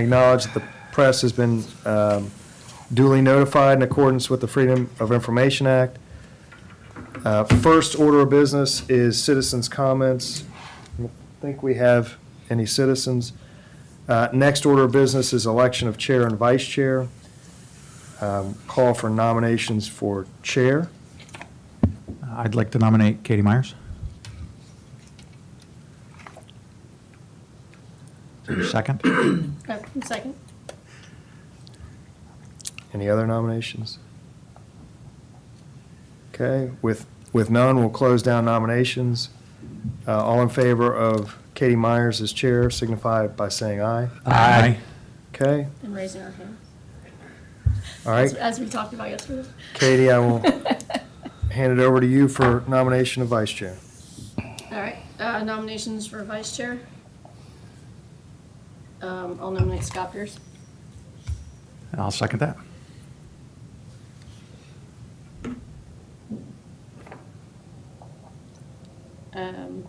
acknowledge that the press has been duly notified in accordance with the Freedom of Information Act. First order of business is citizens' comments. I don't think we have any citizens. Next order of business is election of chair and vice chair. Call for nominations for chair. I'd like to nominate Katie Myers. Is there a second? Second. Any other nominations? Okay, with none, we'll close down nominations. All in favor of Katie Myers as chair signify by saying aye. Aye. Okay, And raising our hands. all right. As we talked about yesterday. Katie, I will hand it over to you for nomination of vice chair. All right, nominations for vice chair. I'll nominate Scott Pierce. I'll second that. And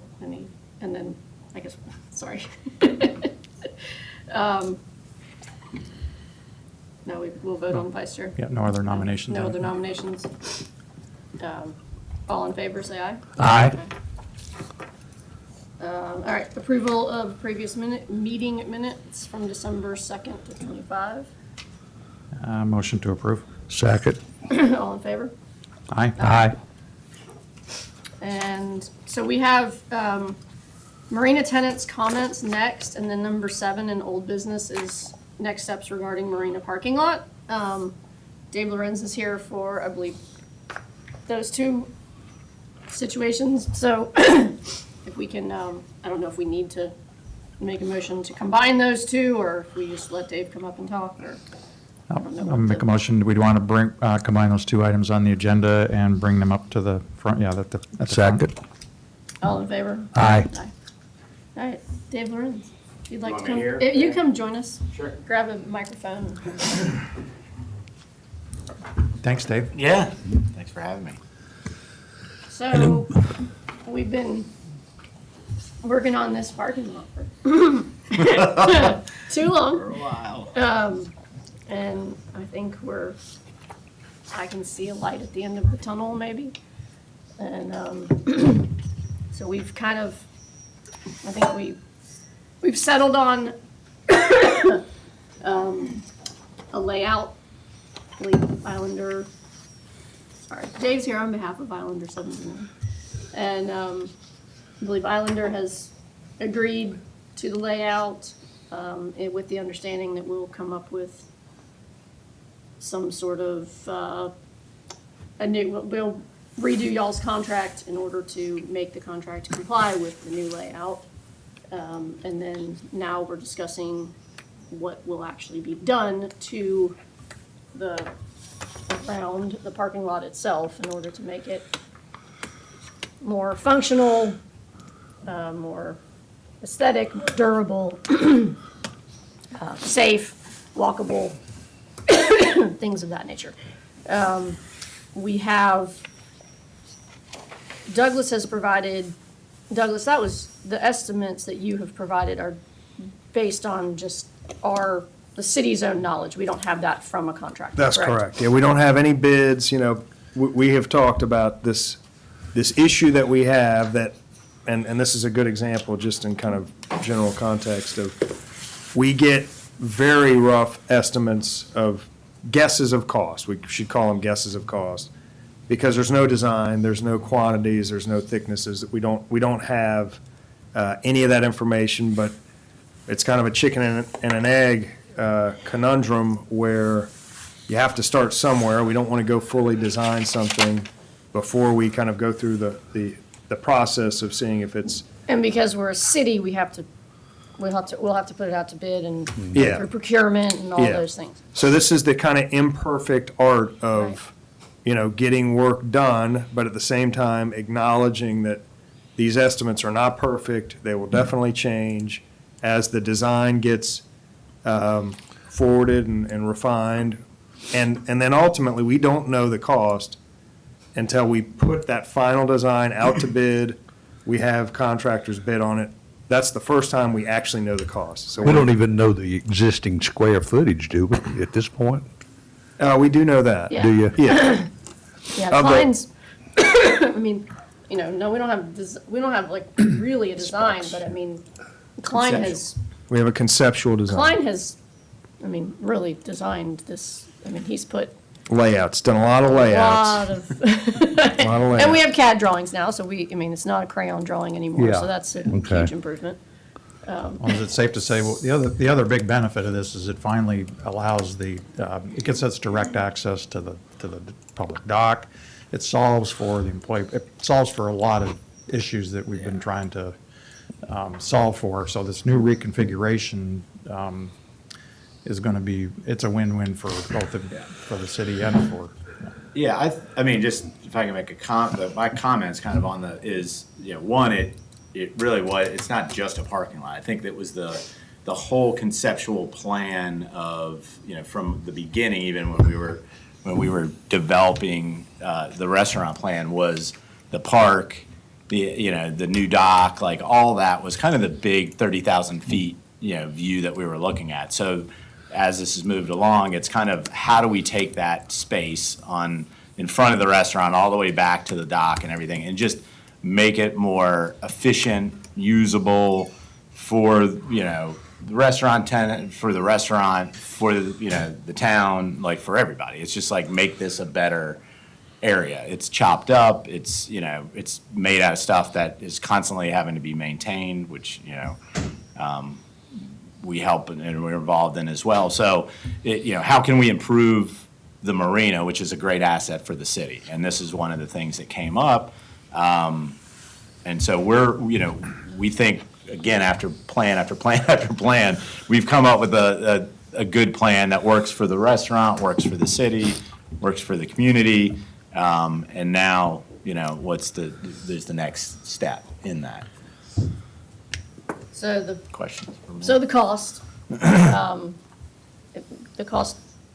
then, I guess, sorry. No, we'll vote on vice chair. Yeah, no other nominations. No other nominations. All in favor, say aye. Aye. All right, approval of previous meeting minutes from December 2nd to 25. Motion to approve. Second. All in favor? Aye. Aye. And so we have marina tenants' comments next, and then number 7 in old business is next steps regarding marina parking lot. Dave Lorenz is here for, I believe, those two situations. So if we can, I don't know if we need to make a motion to combine those two, or if we just let Dave come up and talk, or. I'll make a motion. We'd want to combine those two items on the agenda and bring them up to the front, at the front. Second. All in favor? Aye. All right, Dave Lorenz, if you'd like to Want come. me here? If you come join us. Sure. Grab a microphone. Thanks, Dave. Yeah, thanks for having me. So, we've been working on this parking lot for too long. For a while. And I think I can see a light at the end of the tunnel maybe. And so we've kind of, I think we've settled on a layout. I believe Islander, sorry, Dave's here on behalf of Islander 79. And I believe Islander has agreed to the layout with the understanding that we'll come up with some sort of we'll redo y'all's contract in order to make the contract comply with the new layout. And then now we're discussing what will actually be done to around the parking lot itself in order to make it more functional, more aesthetic, more durable, safe, walkable, things of that nature. We have, Douglas has provided, Douglas, that was, the estimates that you have provided are based on just the city's own knowledge. We don't have that from a contractor. That's correct. Yeah, we don't have any bids, we have talked about this issue that we have that, and this is a good example just in kind of general context of, we get very rough estimates of guesses of cost. We should call them guesses of cost because there's no design, there's no quantities, there's no thicknesses. We don't have any of that information, but it's kind of a chicken and an egg conundrum where you have to start somewhere. We don't want to go fully design something before we kind of go through the process of seeing if it's. And because we're a city, we'll have to put it out to bid and Yeah. through procurement and all Yeah. those things. So this is the kind of imperfect art of, getting work done, but at the same time acknowledging that these estimates are not perfect. They will definitely change as the design gets forwarded and refined. And then ultimately, we don't know the cost until we put that final design out to bid. We have contractors bid on it, that's the first time we actually know the cost. So We don't even know the existing square footage, do we, at this point? We do know that. Yeah. Do you? Yeah. Yeah, Of the- Klein's, I mean, no, we don't have like really a design, but I mean, Klein has, We have a conceptual design. Klein has, I mean, really designed this, I mean, he's put Layouts, done a lot of a layouts. lot of, A lot of and we layouts. have CAD drawings now, so I mean, it's not a crayon drawing anymore, Yeah, so that's a okay. huge improvement. Well, is it safe to say, well, the other big benefit of this is it finally allows it gets us direct access to the public dock. It solves for the employee, it solves for a lot of issues that we've been trying to solve for. So this new reconfiguration is going to be, it's a win-win for both for the city and for. Yeah, I mean, just if I can make my comments kind of on one, it really was, it's not just a parking lot. I think that was the whole conceptual plan of, from the beginning, even when we were developing the restaurant plan, was the park, the new dock, like all that was kind of the big 30,000 feet, view that we were looking at. So as this has moved along, it's kind of how do we take that space in front of the restaurant all the way back to the dock and everything, and just make it more efficient, usable for, the restaurant tenant, for the restaurant, for, the town, like for everybody. It's just like make this a better area. It's chopped up, it's, it's made out of stuff that is constantly having to be maintained, which, we help and we're involved in as well. So, how can we improve the marina, which is a great asset for the city? And this is one of the things that came up. And so we think, again, after plan after plan after plan, we've come up with a good plan that works for the restaurant, works for the city, works for the community. And now, there's the next step in that. So the Questions for me? So the cost,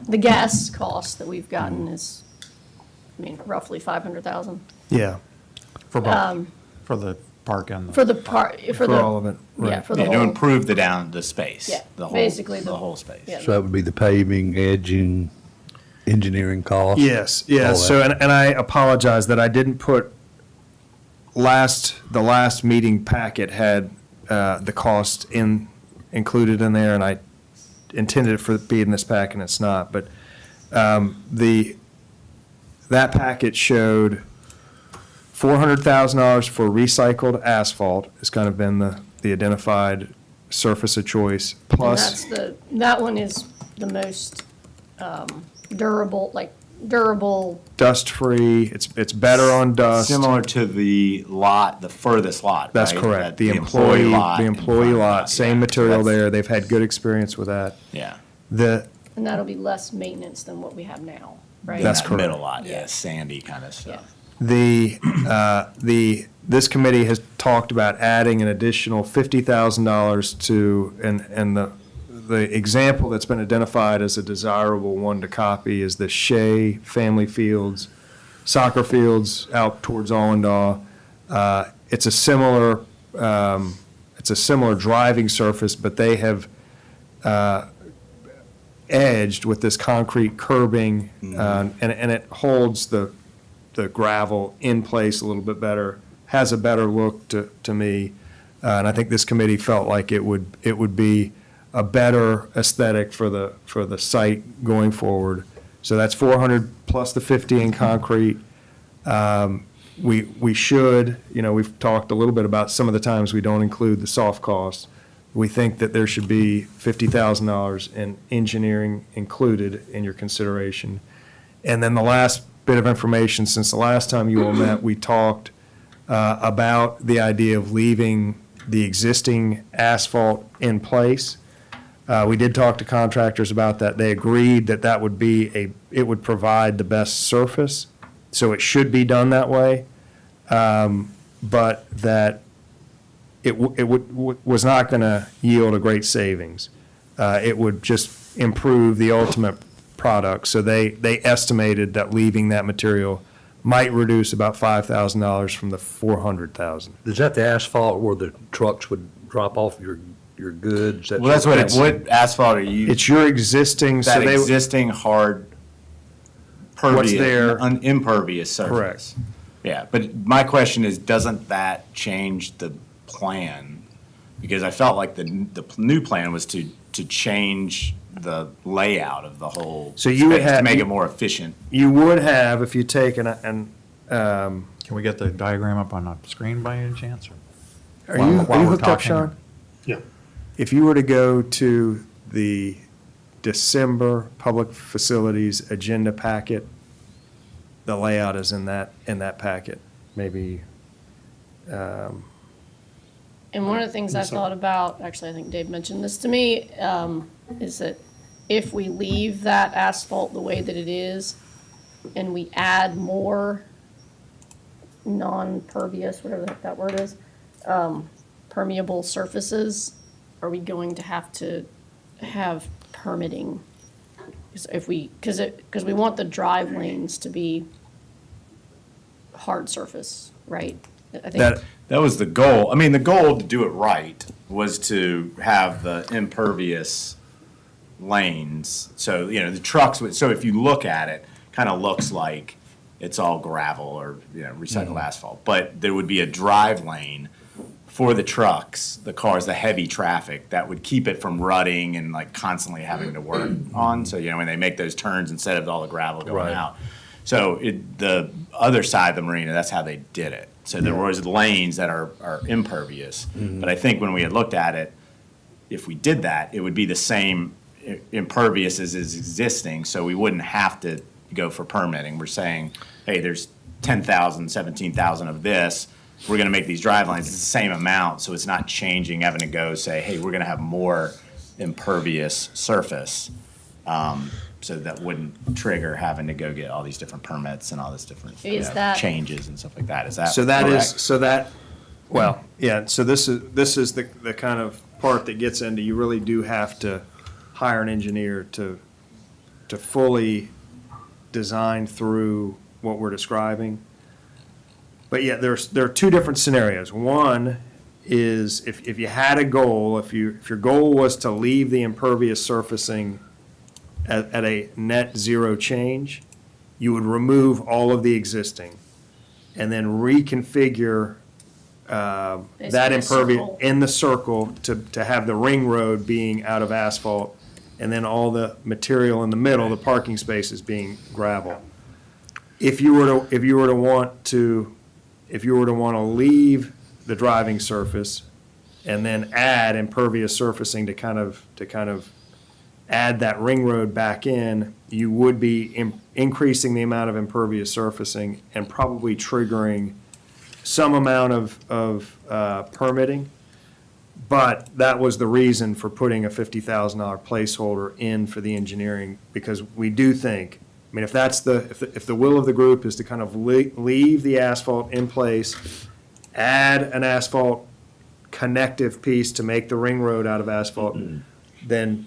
the gas cost that we've gotten is, I mean, roughly 500,000 Yeah, For both, for the park and for the part, for the. all of it, Yeah, right. for the Yeah, to whole, improve the space. Yeah, the whole, basically the the- whole space. yeah. So that would be the paving, edging, engineering costs? Yes, all yeah, that. so, and I apologize that I didn't put, the last meeting packet had the cost included in there, and I intended it for be in this packet, and it's not, but that packet showed $400,000 for recycled asphalt, has kind of been the identified surface of choice, and plus. that one is the most durable, durable, Dust-free, it's better on dust. Similar to the furthest lot, That's right? correct. That- The employee in front lot, of same yeah. material So that's- there. They've had good experience with that. Yeah. and that'll be less maintenance than what we have now, right? That's That correct. Middle lot, Yeah. yeah, sandy kind of Yeah. stuff. This committee has talked about adding an additional $50,000 to, and the example that's been identified as a desirable one to copy is the Shea Family Fields, soccer fields out towards Allendale. It's a similar driving surface, but they have edged with this concrete curbing, and it holds the gravel in place a little bit better, has a better look to me. And I think this committee felt like it would be a better aesthetic for the site going forward. So that's 400 plus the 50 in concrete. We should, we've talked a little bit about some of the times we don't include the soft costs. We think that there should be $50,000 in engineering included in your consideration. And then the last bit of information, since the last time you all met, we talked about the idea of leaving the existing asphalt in place. We did talk to contractors about that. They agreed that that would be it would provide the best surface, so it should be done that way. But that it was not going to yield a great savings. It would just improve the ultimate product. So they estimated that leaving that material might reduce about $5,000 from the 400,000. Is that the asphalt where the trucks would drop off your goods? Well, that's what asphalt are you, It's your existing, so that they, existing hard What's there- impervious surface. Correct. Yeah, but my question is, doesn't that change the plan? Because I felt like the new plan was to change the layout of the whole So you would space, to have- make it more efficient. you would have, if you take Can we get the diagram up on the screen by any chance? or- are While- you while we're hooked up, talking Sean? Yeah. If you were to go to the December Public Facilities Agenda packet, the layout is in that packet, maybe. And one of the things I thought about, actually, I think Dave mentioned this to me, is that if we leave that asphalt the way that it is, and we add more non-pervious, whatever the heck that word is, permeable surfaces, are we going to have permitting? Because we want the drive lanes to be hard surface, right? I think. That was the goal. I mean, the goal to do it right was to have the impervious lanes. So, the trucks would, so if you look at it, kind of looks like it's all gravel or, recycled asphalt. But there would be a drive lane for the trucks, the cars, the heavy traffic, that would keep it from rutting and like constantly having to work on. So, when they make those turns instead of all the gravel going Right. out. So the other side of the marina, that's how they did it. So there was lanes that are impervious. But I think when we had looked at it, if we did that, it would be the same impervious as is existing, so we wouldn't have to go for permitting. We're saying, hey, there's 10,000, 17,000 of this, we're gonna make these drive lines, it's the same amount, so it's not changing, having to go say, hey, we're gonna have more impervious surface. So that wouldn't trigger having to go get all these different permits and all this different Is that- changes and stuff like that. Is that So that is, correct? so that, well, yeah, so this is the kind of part that gets into, you really do have to hire an engineer to fully design through what we're describing. But yeah, there are two different scenarios. One is if you had a goal, if your goal was to leave the impervious surfacing at a net zero change, you would remove all of the existing and then reconfigure that Basically a impervious circle. in the circle to have the ring road being out of asphalt and then all the material in the middle, the parking spaces being gravel. If you were to want to leave the driving surface and then add impervious surfacing to kind of add that ring road back in, you would be increasing the amount of impervious surfacing and probably triggering some amount of permitting. But that was the reason for putting a $50,000 placeholder in for the engineering, because we do think, I mean, if the will of the group is to kind of leave the asphalt in place, add an asphalt connective piece to make the ring road out of asphalt, then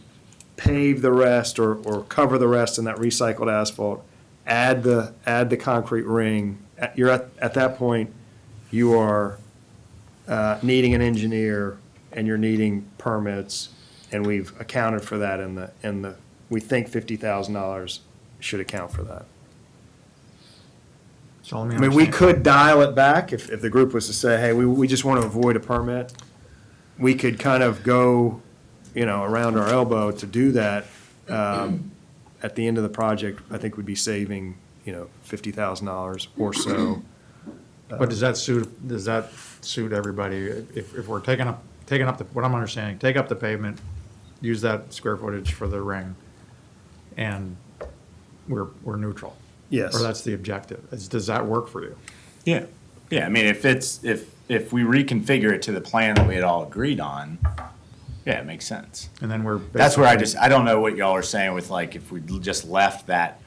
pave the rest or cover the rest in that recycled asphalt, add the concrete ring. You're at that point, you are needing an engineer and you're needing permits, and we've accounted for that in the we think $50,000 should account for that. So let me I mean, we understand. could dial it back if the group was to say, hey, we just want to avoid a permit. We could kind of go, around our elbow to do that. At the end of the project, I think we'd be saving, $50,000 or so. But does that suit everybody? If we're taking up what I'm understanding, take up the pavement, use that square footage for the ring, and we're neutral? Yes. Or that's the objective? Does that work for you? Yeah, yeah, I mean, if we reconfigure it to the plan that we had all agreed on, yeah, it makes sense. And then we're. That's where basically- I don't know what y'all are saying with like, if we just left that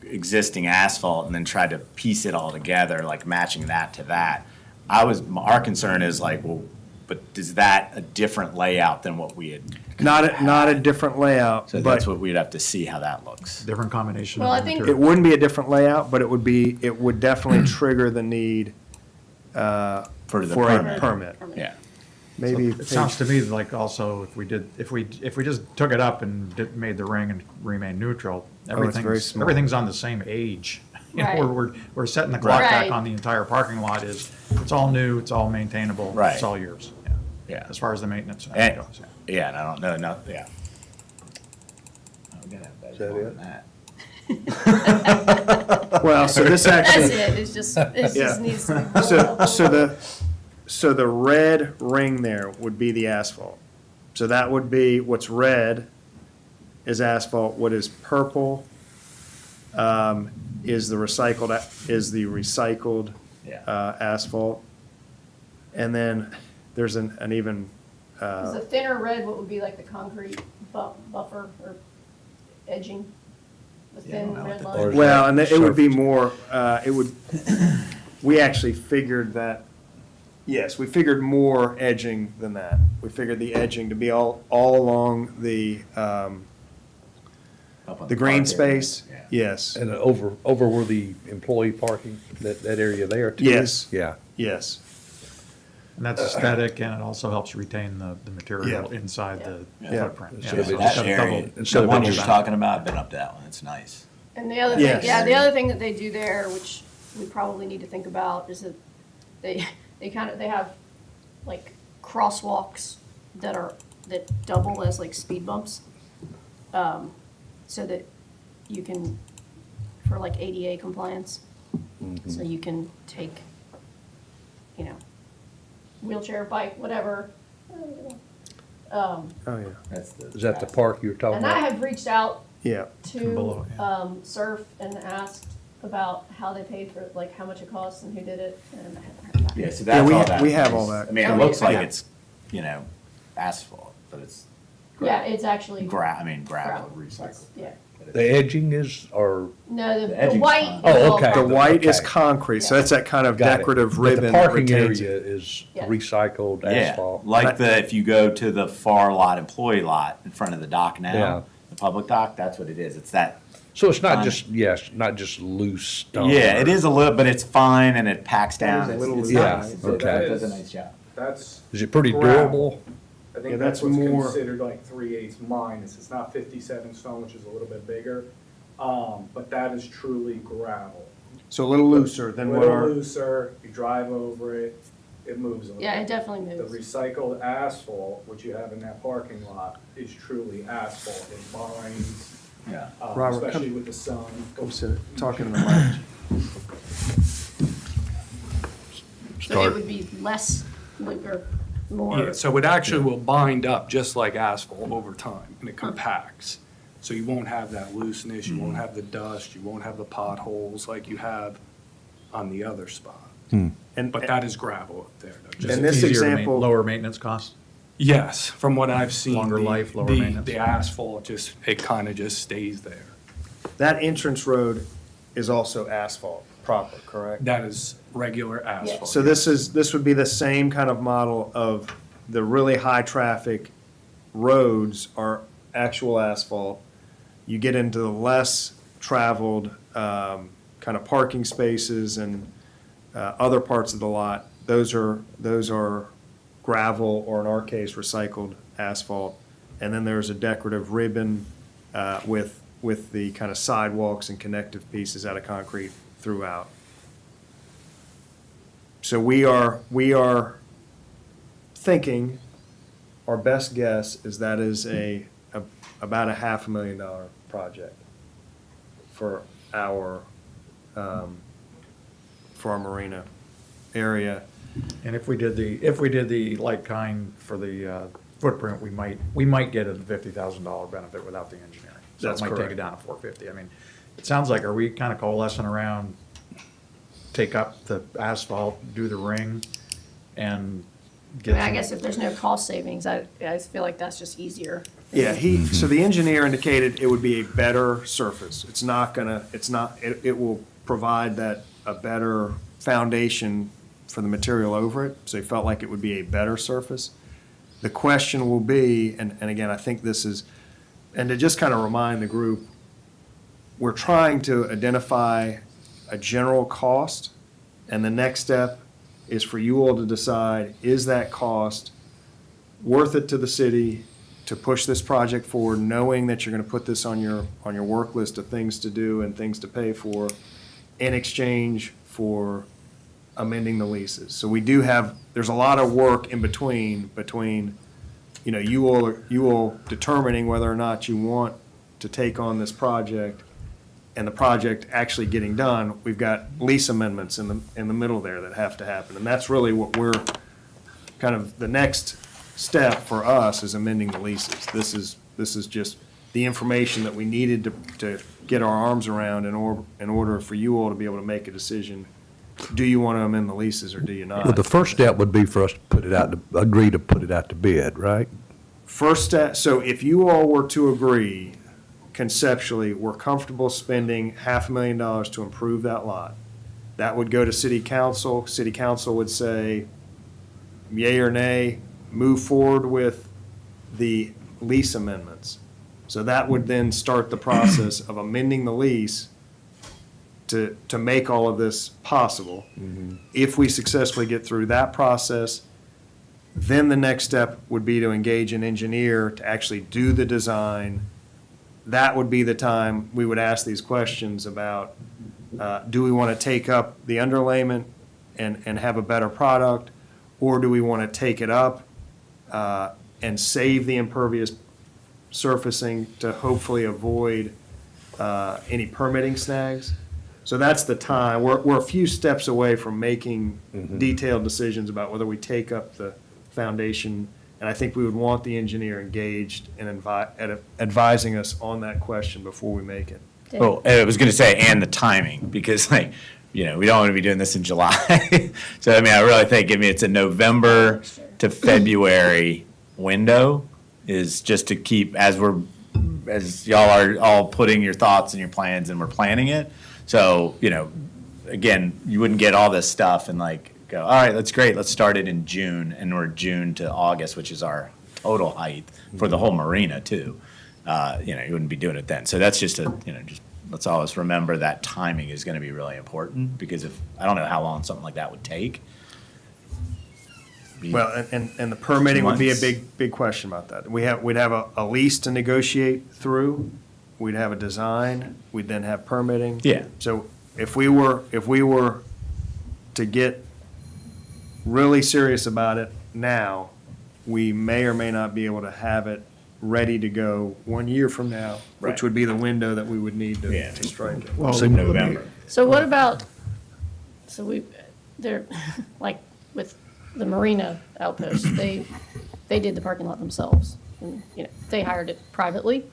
existing asphalt and then tried to piece it all together, like matching that to that. Our concern is like, well, but is that a different layout than what we had? Not a different layout, So but that's what we'd have to see how that looks. Different combination Well, of I think- it material. wouldn't be a different layout, but it would definitely trigger the need For the for a permit. permit. Yeah. Maybe It sounds page- to me like also if we just took it up and made the ring and remain neutral, very everything's, small. everything's on the same age. You know, Right. we're setting the clock back Right. on the entire parking lot it's all new, it's all maintainable, Right. it's all yours. Yeah. As far as the maintenance and And, everything goes, yeah. yeah, and I don't know, no, yeah. Oh, we gotta have better that than it? that. Well, so this That's actually, it, it just Yeah. needs to be. so the red ring there would be the asphalt. So that would be, what's red is asphalt, what is purple is the recycled Yeah. asphalt. And then there's an even, Is the thinner red what would be like the concrete buffer or edging? The Yeah, I don't thin know red what line? that- well, and it would be Surface. more, we actually figured that, yes, we figured more edging than that. We figured the edging to be all along the Up on green park area. space, Yeah. yes, And over where the employee parking, that area there too? Yes. Yeah. yes. And that's aesthetic, and it also helps retain the material Yeah. inside the Yeah. footprint. So Yeah, it's so That it's got area, double- instead the of one it you're just- talking about, I've been up to that one, it's nice. And the other thing, Yes. yeah, the other thing that they do there, which we probably need to think about, is that they have like crosswalks that double as like speed bumps. So that you can, for like ADA compliance, so you can take, wheelchair, bike, whatever. Oh, yeah, That's the. Is that the park you were talking And I about? have reached out yeah. to below, yeah. Surf and asked about how they paid for it, like how much it costs and who did it, and I haven't heard back. Yeah, so Yeah, that's we all ha- that. we have is. all that. I mean, Oh, it looks like yeah. it's, asphalt, but it's. Yeah, it's actually. gravel gravel. recycled. Yeah. The edging is, or, No, The the edging's white. fine. Oh, is all okay. The concrete. white is Okay. concrete, so Yeah. that's that kind of got it. decorative But ribbon the that parking retains area it. is Yeah. recycled Yeah, asphalt. like if you go to the far lot, employee lot in front of the dock Yeah. now, the public dock, that's what it is. It's that. So it's not Fine. just, yes, not just loose stone. Yeah, it is a little, but it's fine and it packs down. a It's little it's loose. nice. Yeah, okay. It does a nice job. That's, Is it pretty Gravel. durable? I Yeah, think that's that's what's more- considered like 3/8 minus. It's not 57 stone, which is a little bit bigger. But that is truly gravel. So a little looser than A what little our, looser, you drive over it, it moves a little. Yeah, it definitely The moves. recycled asphalt, which you have in that parking lot, is truly asphalt. It binds, Yeah. Robert, come- especially with the sun. I'm sitting- talking to the mic. So it would be less, or more. Yeah, so it actually will bind up just like asphalt over time, and it compacts. So you won't have that looseness, you won't have the dust, you won't have the potholes like you have on the other spot. And, But that is gravel up there. though, just- And this Easier to example- lower maintenance costs? Yes, from what I've seen. Longer the- life, lower the- maintenance. The asphalt just, it kind of just stays there. that entrance road is also asphalt proper, correct? That is regular asphalt. So this would be the same kind of model of the really high traffic roads are actual asphalt. You get into the less traveled, kind of parking spaces and, other parts of the lot. Those are gravel, or in our case, recycled asphalt. And then there's a decorative ribbon, with the kind of sidewalks and connective pieces out of concrete throughout. So we are thinking, our best guess is that is about a $500,000 project for our marina area. And if we did the like kind for the footprint, we might get a $50,000 benefit without the engineering. So That's it might take correct. it down to $450. I mean, it sounds like, are we kind of coalescing around, take up the asphalt, do the ring, and I get mean, I some- guess if there's no cost savings, I feel like that's just easier. Yeah, so the engineer indicated it would be a better surface. It's not, it will provide a better foundation for the material over it, so he felt like it would be a better surface. The question will be, and again, I think this is, and to just kind of remind the group, we're trying to identify a general cost, and the next step is for you all to decide, is that cost worth it to the city to push this project forward, knowing that you're going to put this on your work list of things to do and things to pay for in exchange for amending the leases. So we do have, there's a lot of work in between, you know, you all determining whether or not you want to take on this project and the project actually getting done. We've got lease amendments in the middle there that have to happen. And that's really what we're, kind of the next step for us is amending the leases. This is just the information that we needed to get our arms around in order for you all to be able to make a decision. Do you want to amend the leases or do you not? Well, the first step would be for us to put it out, to agree to put it out to bid, right? First step, so if you all were to agree conceptually, we're comfortable spending $500,000 to improve that lot. That would go to city council. City council would say yay or nay, move forward with the lease amendments. So that would then start the process of amending the lease to make all of this possible. If we successfully get through that process, then the next step would be to engage an engineer to actually do the design. That would be the time we would ask these questions about, do we want to take up the underlayment and have a better product? Or do we want to take it up and save the impervious surfacing to hopefully avoid any permitting snags? So that's the time. We're a few steps away from making detailed decisions about whether we take up the foundation. And I think we would want the engineer engaged in advising us on that question before we make it. Well, I was gonna say, and the timing, because like, you know, we don't want to be doing this in July. So, I mean, I really think, it's a November to February window is just to keep, as y'all are all putting your thoughts and your plans and we're planning it. So, you know, again, you wouldn't get all this stuff and like go, all right, that's great, let's start it in June, and we're June to August, which is our total height for the whole marina too. You know, you wouldn't be doing it then. So that's just just let's always remember that timing is gonna be really important, because I don't know how long something like that would take. Well, and the permitting would be a Months. big question about that. We'd have a lease to negotiate through, we'd have a design, we'd then have permitting. Yeah. So if we were to get really serious about it now, we may or may not be able to have it ready to go 1 year from now, which Right. would be the window that we would need Yeah. to strike it. Well, Say November. So what about, they're, like, with the Marina Outpost, they did the parking lot themselves. And, they hired it privately,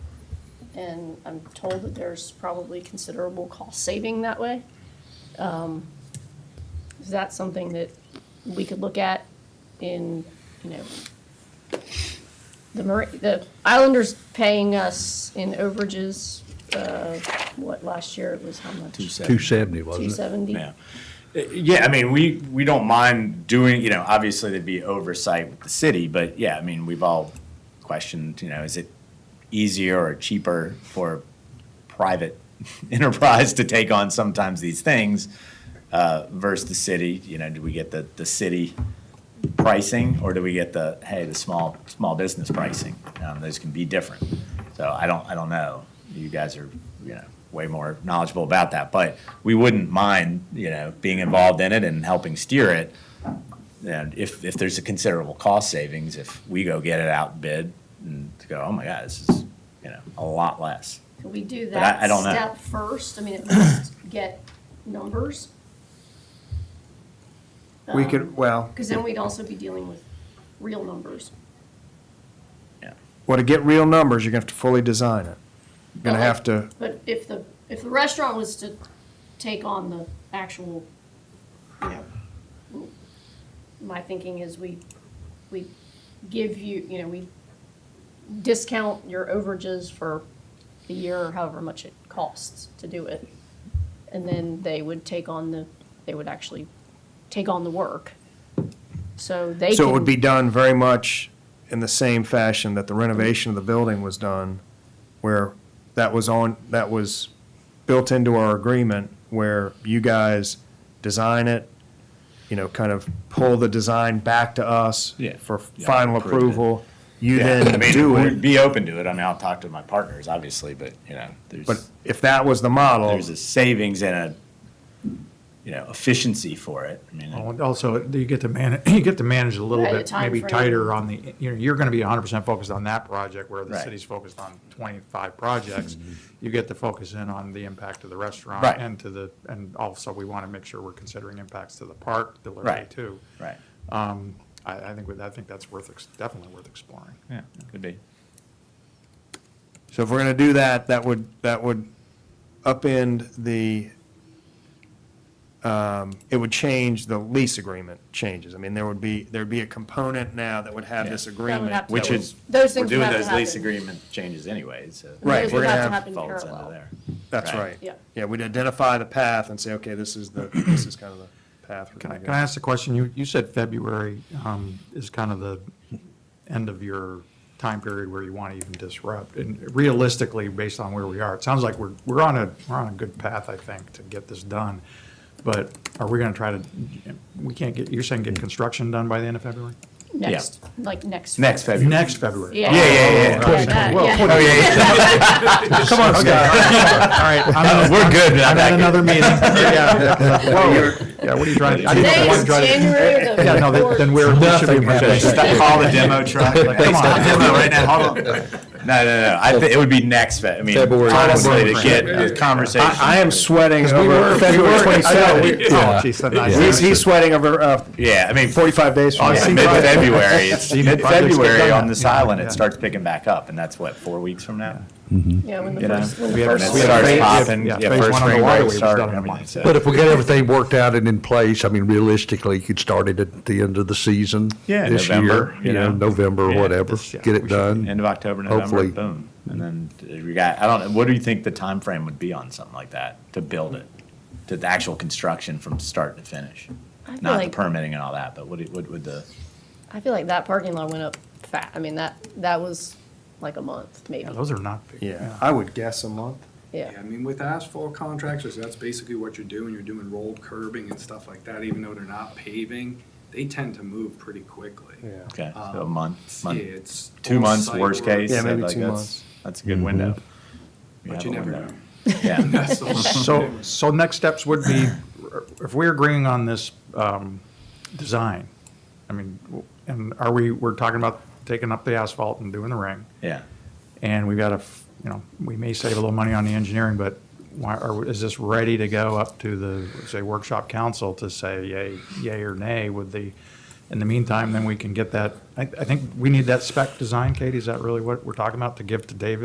and I'm told that there's probably considerable cost saving that way. Is that something that we could look at in, the Islanders paying us in overages, last year it was how much? 270, wasn't it? 270? Yeah. Yeah, I mean, we don't mind doing, obviously there'd be oversight with the city, but yeah, I mean, we've all questioned, is it easier or cheaper for private enterprise to take on sometimes these things versus the city? Do we get the city pricing, or do we get the small business pricing? Those can be different. So I don't know. You guys are, way more knowledgeable about that, but we wouldn't mind, being involved in it and helping steer it. And if there's a considerable cost savings, if we go get it out bid and go, oh my God, this is, a lot less. Could we do But that I don't know. step first? I mean, at least get numbers? We could, well, Because then we'd also be dealing with real numbers. to get real numbers, you're gonna have to fully design it. You're gonna have to, But if the restaurant was to take on the actual, my thinking is we give you, we discount your overages for a year or however much it costs to do it. And then they would actually take on the work. So they So it would can- be done very much in the same fashion that the renovation of the building was done, where that was built into our agreement, where you guys design it, kind of pull the design back to us Yeah. for Yeah, final approved it. approval. You Yeah, I then mean, do we'd it. be open to it. I mean, I'll talk to my partners, obviously, but, But there's, if that was the model, there's a savings and a, efficiency for it. I mean, Well, also, you get to manage, you get to manage a little Right, the bit, time maybe frame. tighter on the, you're gonna be 100% focused on that project, where the Right. city's focused on 25 projects. You get to focus in on the impact to the restaurant Right. and also we wanna make sure we're considering impacts to the park delivery Right. too. right, I think that's definitely worth exploring. yeah, could be. so if we're gonna do that, that would upend it would change, the lease agreement changes. I mean, there'd be a component now that would have Yeah. this That would agreement. have to Which go- is, those we're things would doing have to those lease happen. agreement changes anyways, so. Right, Those we're would gonna have to have- happen Folds into parallel. there. That's Right. right. Yeah. Yeah, we'd identify the path and say, okay, this is kind of the path. we're Can I, gonna can I ask the question? You said February is kind of the end of your time period where you want to even disrupt. And realistically, based on where we are, it sounds like we're on a good path, I think, to get this done. But are we going to try to, we can't get, you're saying get construction done by the end of February? Next, like next. Next February. Next February? Yeah. Yeah, yeah, yeah. Yeah, that, yeah. Oh, yeah, Come on, Scott. All right, I'm We're good. I'm at another meeting. Yeah, what are you trying to? I didn't Today want is to try to. January the Yeah, no, then we should be. yeah. Call the demo truck. Like, Come on. stop demo right now, hold on. No. I think it would be next I mean, February honestly, to 23rd. get the conversation. I am sweating We over were February I know, 27th. oh, geez, that's nice. He's sweating over Yeah, I mean, 45 days from Oh, now. see, mid-February, it's See, projects get mid-February done. on this island, Yeah. it starts picking back up, and that's what, 4 weeks from now? Yeah, when the You know, first, when we the had- first. And it starts popping, yeah, yeah, phase first one on the spring waterway breaks was start done and in a everything, month. so. But if we get everything worked out and in place, I mean, realistically, you could start it at the end of the season. Yeah, this November, year, November, Yeah, whatever, this- yeah, get we it should- done. End of October, November, Hopefully. boom. And then we got, I don't know, what do you think the time frame would be on something like that, to build it? To the actual construction from start to finish? I feel Not the like- permitting and all that, but what would the, I feel like that parking lot went up I mean, that was like a month, maybe. Yeah, those are not big. Yeah, I would guess a month. Yeah. Yeah, I mean, with asphalt contractors, that's basically what you're doing. You're doing rolled curbing and stuff like that, even though they're not paving. They tend to move pretty quickly. Yeah. okay, so a Um, month, Yeah, it's. 2 full months, site worst work, case? Yeah, maybe like 2 that's- months. That's a good window. But have you a never window. know. Yeah. That's the one. So next steps would be, if we're agreeing on this design, I mean, and we're talking about taking up the asphalt and doing the ring, Yeah. and we've got we may save a little money on the engineering, but is this ready to go up to the, say, workshop council to say yay or nay with in the meantime, then we can get that, I think we need that spec design, Katie, is that really what we're talking about, to give to Dave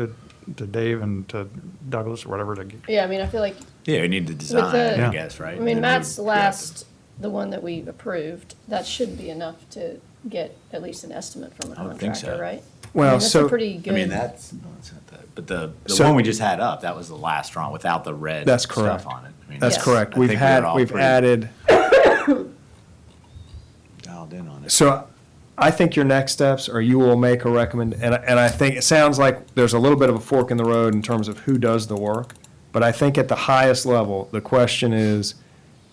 and to Douglas, or whatever, to Yeah, I mean, I feel like, Yeah, we need the design, the- I guess, right? I mean, And Matt's we- last, the one that we approved, that should be enough to get at least an estimate from a I would think so. contractor, right? Well, I mean, that's a so- pretty good. I mean, that's, no, it's not that, but the So- one we just had up, that was the last drawn without the red That's stuff correct. on it. I mean, That's Yes. correct. I We've think we were all pretty added, Dialed in on it. so I think your next steps are you will make a and I think it sounds like there's a little bit of a fork in the road in terms of who does the work. But I think at the highest level, the question is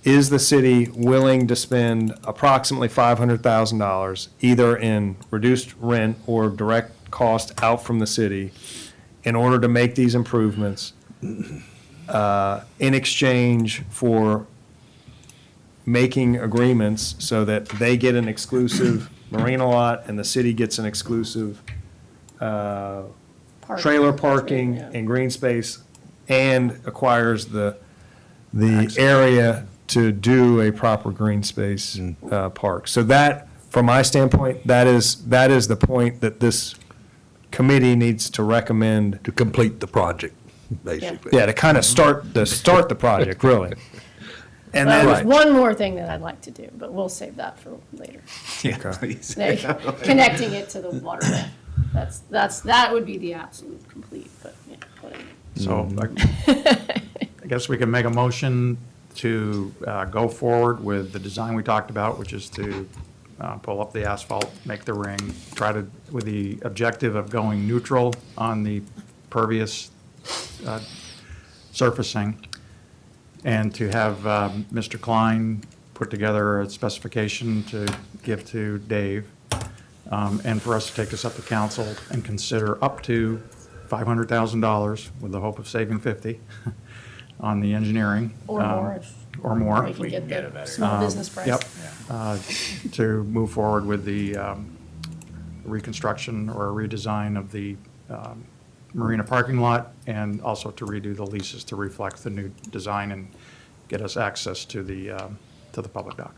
the city willing to spend approximately $500,000 either in reduced rent or direct cost out from the city in order to make these improvements in exchange for making agreements so that they get an exclusive marina lot and the city gets an exclusive trailer parking Yeah. and green space and acquires the area to do a proper green space park. So that, from my standpoint, that is the point that this committee needs to recommend. To complete the project, basically. Yeah, to kind of start the project, really. And Well, then, there's one more thing that I'd like to do, but we'll save that for later. Yeah, please. There you go. Connecting it to the waterway. That would be the absolute complete, but yeah, whatever. So I guess we can make a motion to go forward with the design we talked about, which is to pull up the asphalt, make the ring, try to, with the objective of going neutral on the pervious surfacing, and to have Mr. Klein put together a specification to give to Dave, and for us to take this up to council and consider up to $500,000 with the hope of saving 50 on the engineering. Or more if Or more. we can get get it the better. small business price. Yep. To move forward with the reconstruction or redesign of the marina parking lot, and also to redo the leases to reflect the new design and get us access to the public dock.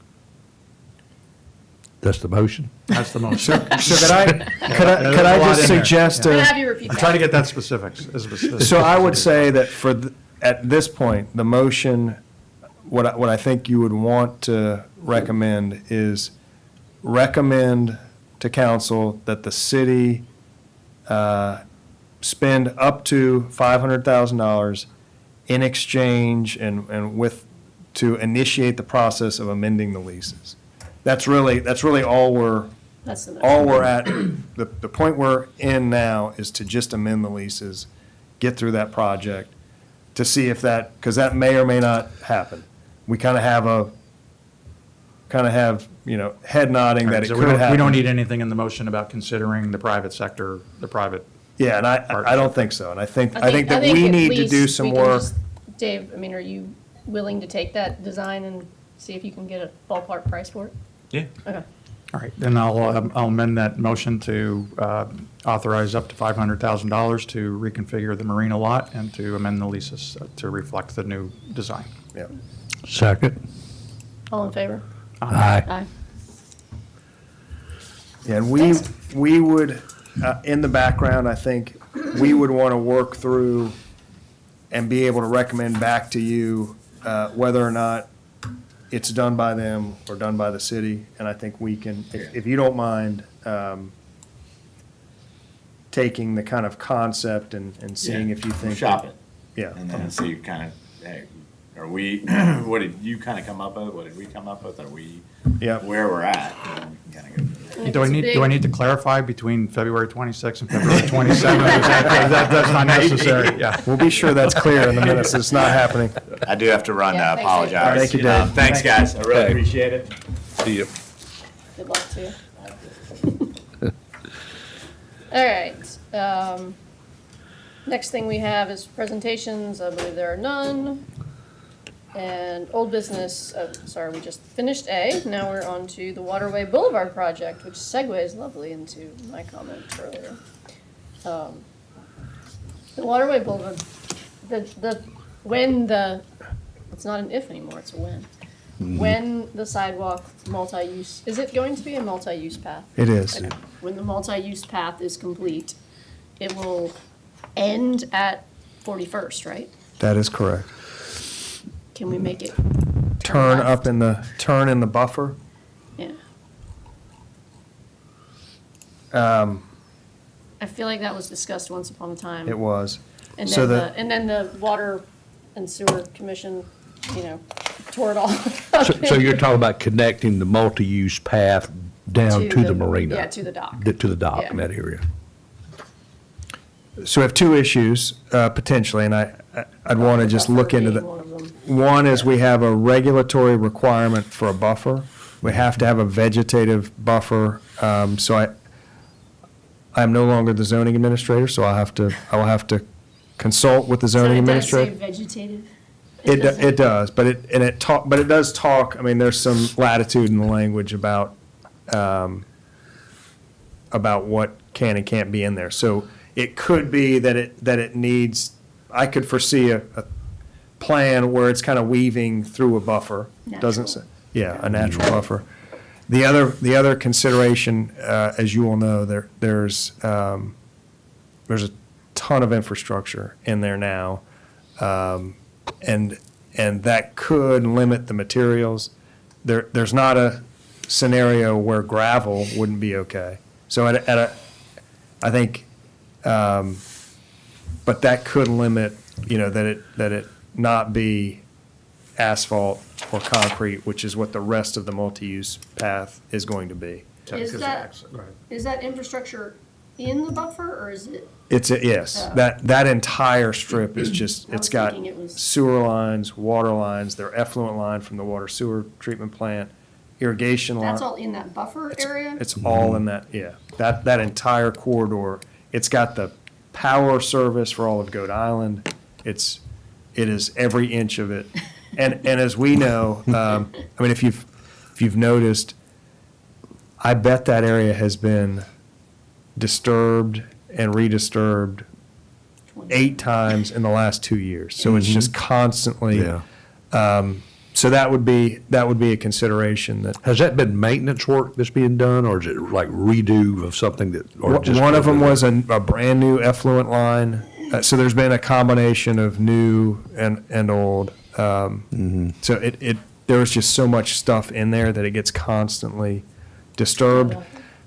That's the motion. That's the motion. So could I There's a lot just in there. suggest I'm gonna a, have you repeat I'm trying to that. get that specifics. as specific so I as would it is. say that at this point, the motion, what I think you would want to recommend is recommend to council that the city spend up to $500,000 in exchange and with, to initiate the process of amending the leases. That's really all That's the all motion. we're at, the point we're in now is to just amend the leases, get through that project, to see if that, because that may or may not happen. We kind of have, head nodding that it So could happen. we don't need anything in the motion about considering the private sector, the private. Yeah, and I don't think so, and I think that I we at need to least do some we can work. just- Dave, I mean, are you willing to take that design and see if you can get a ballpark price for it? Yeah. Okay. All right, then I'll amend that motion to authorize up to $500,000 to reconfigure the marina lot and to amend the leases to reflect the new design. Yeah. Second. All in favor? Aye. Aye. Yeah, and we Thanks. would, in the background, I think, we would want to work through and be able to recommend back to you whether or not it's done by them or done by the city. And I think we can, if you don't mind, taking the kind of concept and seeing if you think. Shop it. Yeah. And then see kind of, hey, are we, what did you kind of come up with? What did we come up with? Are we Yeah. where we're at? And then we can kind of go from there. And if Do I it's a need, big- do I need to clarify between February 26th and February 27th? That's not necessary, yeah. We'll be sure that's clear in the minutes. It's not happening. I do have to run, Yeah, I thanks, Dave. apologize. Thank you, Dave. Thanks, guys. I really Okay. appreciate it. See you. Good luck to you. All right. Next thing we have is presentations. I believe there are none. And old business, sorry, we just finished A. Now we're on to the Waterway Boulevard project, which segues lovely into my comments earlier. The Waterway Boulevard, it's not an if anymore, it's a when. When the sidewalk multi-use, is it going to be a multi-use path? It is. Okay. When the multi-use path is complete, it will end at 41st, right? That is correct. Can we make it Turn left? turn in the buffer. Yeah. Um, I feel like that was discussed once upon a time. It was. And So then the Water and Sewer Commission, tore it all. So you're talking about connecting the multi-use path down to the marina? Yeah, to the dock. To the dock Yeah. in that area. So we have two issues, potentially, and I'd want to just look into Being the. one of them. One is we have a regulatory requirement for a buffer. We have to have a vegetative buffer. So I'm no longer the zoning administrator, so I will have to consult with the zoning administrator. So it does say vegetative? It does, but it does talk, I mean, there's some latitude in the language about what can and can't be in there. So it could be that it needs, I could foresee a plan where it's kind of weaving through a buffer. Doesn't say, Natural. yeah, a natural buffer. The other consideration, as you all know, there's a ton of infrastructure in there now. And that could limit the materials. There's not a scenario where gravel wouldn't be okay. So I think, but that could limit, that it not be asphalt or concrete, which is what the rest of the multi-use path is going to be. Is that infrastructure in the buffer, or is it? Yes, Oh. that entire strip is just, I it's was got thinking it was- sewer lines, water lines, their effluent line from the water sewer treatment plant, irrigation line. That's all in that buffer area? It's all in that, yeah, that entire corridor. It's got the power service for all of Goat Island. It is every inch of it. And as we know, I mean, if you've noticed, I bet that area has been disturbed and redisturbed 8 times in the last 2 years. So it's just constantly, Yeah. so that would be a consideration that. Has that been maintenance work that's being done, or is it like redo of something that? Or just One of them was a brand-new effluent line. So there's been a combination of new and old. So there was just so much stuff in there that it gets constantly disturbed.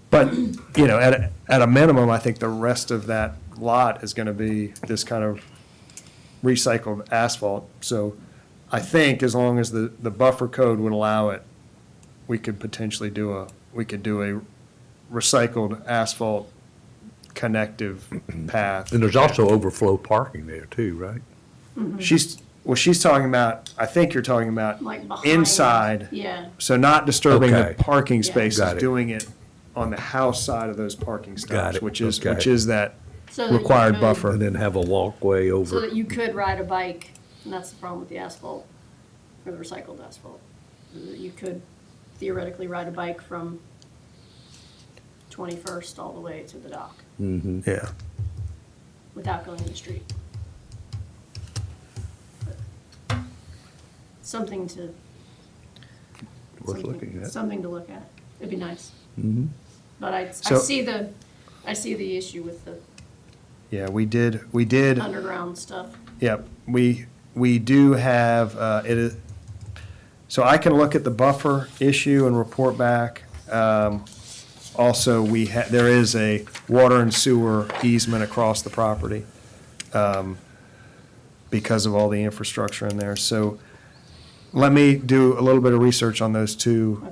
But, you know, at a minimum, I think the rest of that lot is going to be this kind of recycled asphalt. So I think as long as the buffer code would allow it, we could potentially do a recycled asphalt connective path. And there's also overflow parking there too, right? She's talking about, I think you're talking about Like behind. inside. Yeah. So not disturbing the Okay. parking Yeah. spaces, Got it. doing it on the house side of those parking Got stops, it. which is Okay. that So that you required could- buffer. And then have a walkway So over. that you could ride a bike, and that's the problem with the asphalt, or the recycled asphalt. You could theoretically ride a bike from 21st all the way to the dock Yeah. without going in the street. But Something to. Worth something- looking at. Something to look at. It'd be nice. But I So- see the issue with the Yeah, we did, underground stuff. yep, we do have, it is, so I can look at the buffer issue and report back. Also, there is a water and sewer easement across the property, because of all the infrastructure in there. So let me do a little bit of research on those two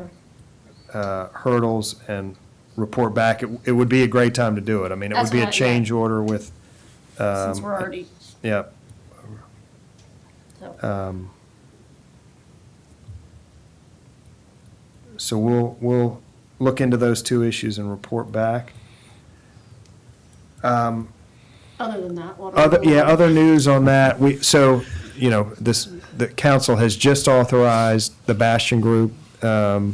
hurdles and report back. It would be a great time to do it. I mean, it would That's be a what I- yeah. change order with, Since we're already, yeah. so. So we'll look into those two issues and report back. Other than that, water. Other news on that, the council has just authorized the Bastion Group to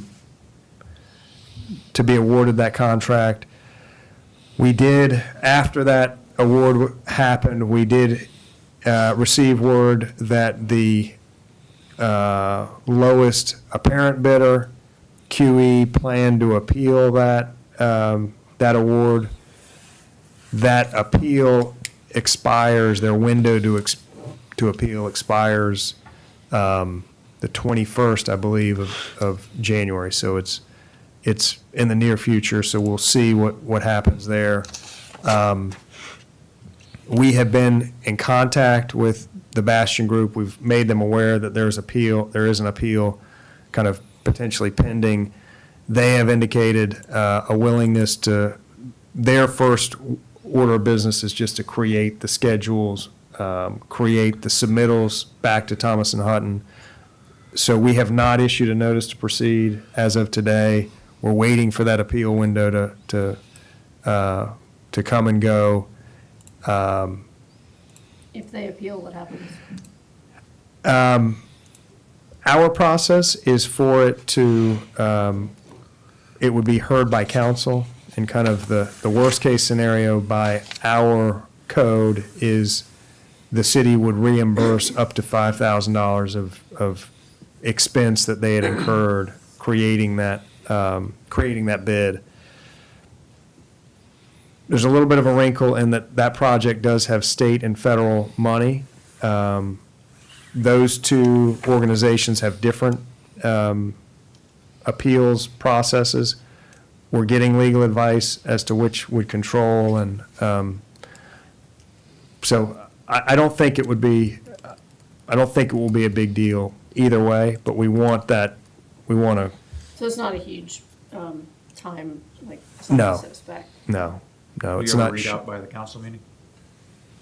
be awarded that contract. We did, after that award happened, we did receive word that the lowest apparent bidder, QE, planned to appeal that award. That appeal expires, their window to appeal expires the 21st, I believe, of January. So it's in the near future, so we'll see what happens there. We have been in contact with the Bastion Group. We've made them aware that there is an appeal kind of potentially pending. They have indicated a willingness to, their first order of business is just to create the schedules, create the submittals back to Thomas and Hutton. So we have not issued a notice to proceed as of today. We're waiting for that appeal window to come and go. If they appeal, what happens? Our process is for it to, it would be heard by council, and kind of the worst-case scenario by our code is the city would reimburse up to $5,000 of expense that they had incurred creating that bid. There's a little bit of a wrinkle in that project does have state and federal money. Those two organizations have different appeals processes. We're getting legal advice as to which would control, and so I don't think it would be I don't think it will be a big deal either way, but we want to, So it's not a huge, time, like, No. something to expect. no, Will it's you ever not. read out by the council meeting?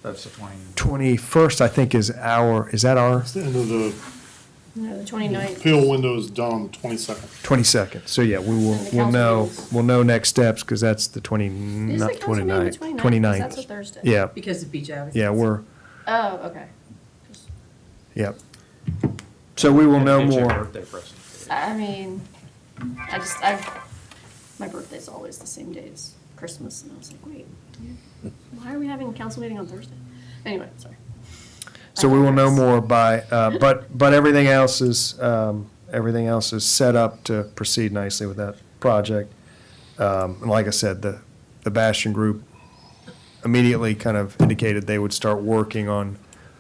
That's the 21st, I think, is that our It's the end of the No, the 29th. appeal window is done on the 22nd. 22nd? So, yeah, we will, And the we'll council know, meetings. we'll know next steps, because that's the Is the council meeting the 29th. 29th? 29th. That's a Thursday. Yeah, Because of beach hours. yeah, Oh, okay. yep. So we will know It's your more. birthday present. I mean, my birthday's always the same day as Christmas, and I was like, wait, why are we having a council meeting on Thursday? Anyway, sorry. So we will know more by, but everything else is set up to proceed nicely with that project. And like I said, the Bastion Group immediately kind of indicated they would start working on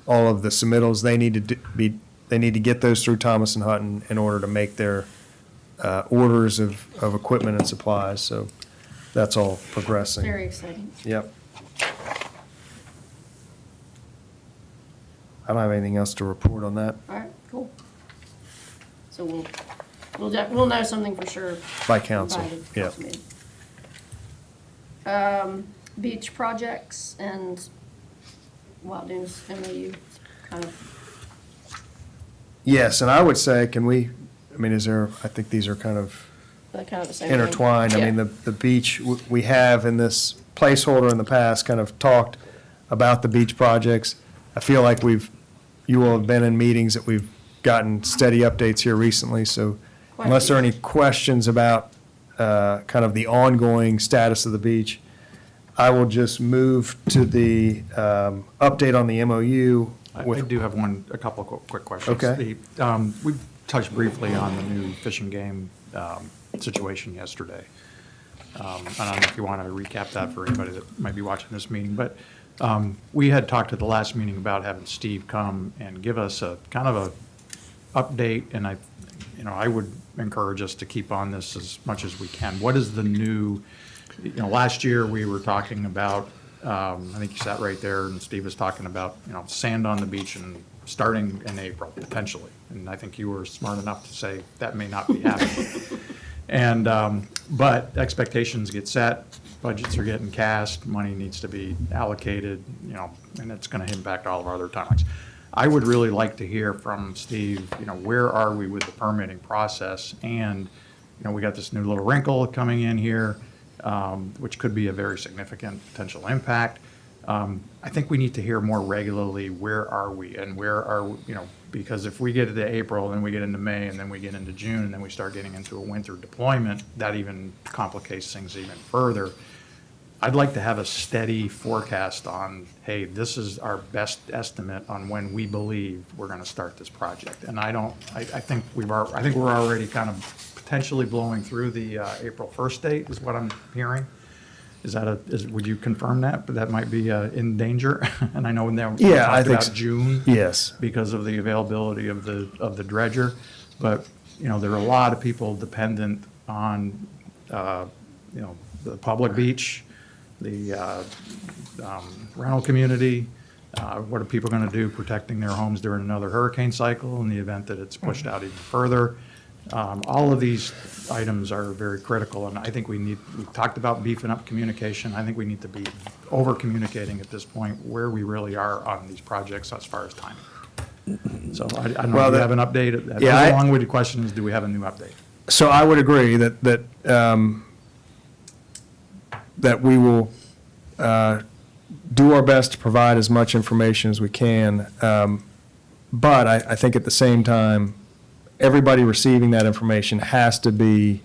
all of the submittals. They need to get those through Thomas and Hutton in order to make their orders of equipment and supplies. So that's all progressing. Very exciting. Yep. I don't have anything else to report on that All right, cool. So we'll know something for sure. by council. by the Yep. council meeting. Beach projects and Wild Dunes MOU, kind of, Yes, and I would say, I think these are kind of kind of the same thing. intertwined. I mean, Yeah. the beach, we have in this placeholder in the past kind of talked about the beach projects. I feel like you all have been in meetings that we've gotten steady updates here recently, so Quite a unless there are few. any questions about kind of the ongoing status of the beach, I will just move to the update on the MOU. I with do have a couple of quick questions. Okay. We touched briefly on the new Fish and Game situation yesterday. I don't know if you want to recap that for anybody that might be watching this meeting, but we had talked at the last meeting about having Steve come and give us a kind of a update, and I would encourage us to keep on this as much as we can. What is the new, last year we were talking about, I think you sat right there and Steve was talking about, sand on the beach and starting in April potentially. And I think you were smart enough to say that may not be happening. And, but expectations get set, budgets are getting cast, money needs to be allocated, and it's gonna impact all of our other topics. I would really like to hear from Steve, where are we with the permitting process? And, we got this new little wrinkle coming in here, which could be a very significant potential impact. I think we need to hear more regularly, where are we and because if we get into April, then we get into May, and then we get into June, and then we start getting into a winter deployment, that even complicates things even further. I'd like to have a steady forecast on, hey, this is our best estimate on when we believe we're gonna start this project. And I think we're already kind of potentially blowing through the April 1st date, is what I'm hearing. Would you confirm that? But that might be in danger. And I know now we Yeah, I talked think about so. June Yes. because of the availability of the dredger. But, there are a lot of people dependent on, the public beach, the rental community. What are people going to do protecting their homes during another hurricane cycle in the event that it's pushed out even further? All of these items are very critical, and I think we've talked about beefing up communication. I think we need to be over-communicating at this point where we really are on these projects as far as timing. So I don't know, Well, do you that- have an update? That Yeah, was a long-winded question, is do we have a new update? So I would agree that that we will do our best to provide as much information as we can. But I think at the same time, everybody receiving that information has to be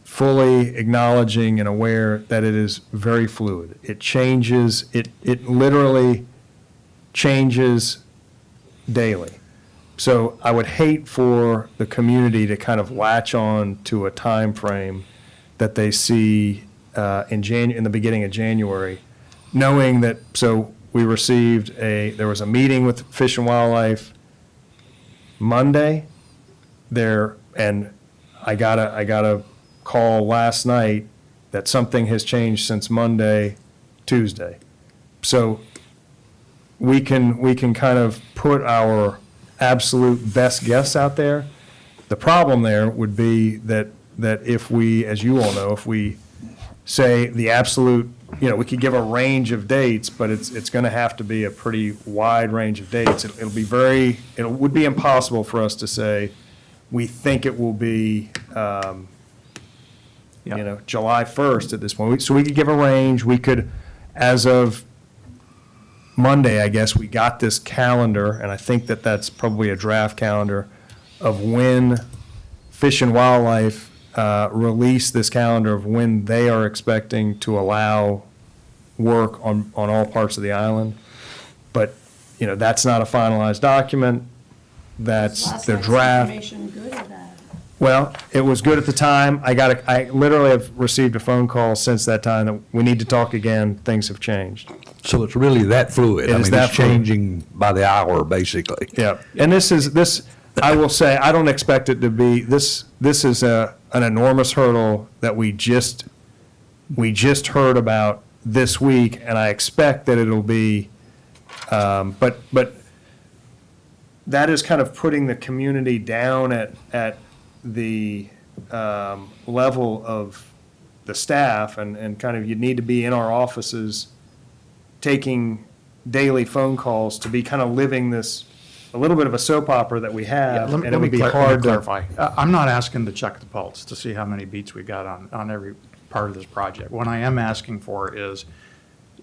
fully acknowledging and aware that it is very fluid. It changes, it literally changes daily. So I would hate for the community to kind of latch on to a time frame that they see in the beginning of January, knowing that, so we received there was a meeting with Fish and Wildlife Monday there, and I got a call last night that something has changed since Monday, Tuesday. So we can kind of put our absolute best guess out there. The problem there would be that if we, as you all know, if we say the absolute, we could give a range of dates, but it's going to have to be a pretty wide range of dates. It would be impossible for us to say, we think it will be, July 1st at this point. So we could give a range. We could, as of Monday, I guess, we got this calendar, and I think that's probably a draft calendar of when Fish and Wildlife release this calendar of when they are expecting to allow work on all parts of the island. But, that's not a finalized document. That's Last their night's draft. information good or bad? Well, it was good at the time. I literally have received a phone call since that time that we need to talk again. Things have changed. So it's really that fluid. It I is mean, that it's fluid. changing by the hour, basically. Yeah, and I will say, I don't expect it to be, this is an enormous hurdle that we just heard about this week, and I expect that it'll be, but that is kind of putting the community down at the level of the staff, and kind of, you need to be in our offices taking daily phone calls to be kind of living this, a little bit of a soap opera that we have, and it would be hard to. clarify. I'm not asking to check the pulse to see how many beats we got on every part of this project. What I am asking for is,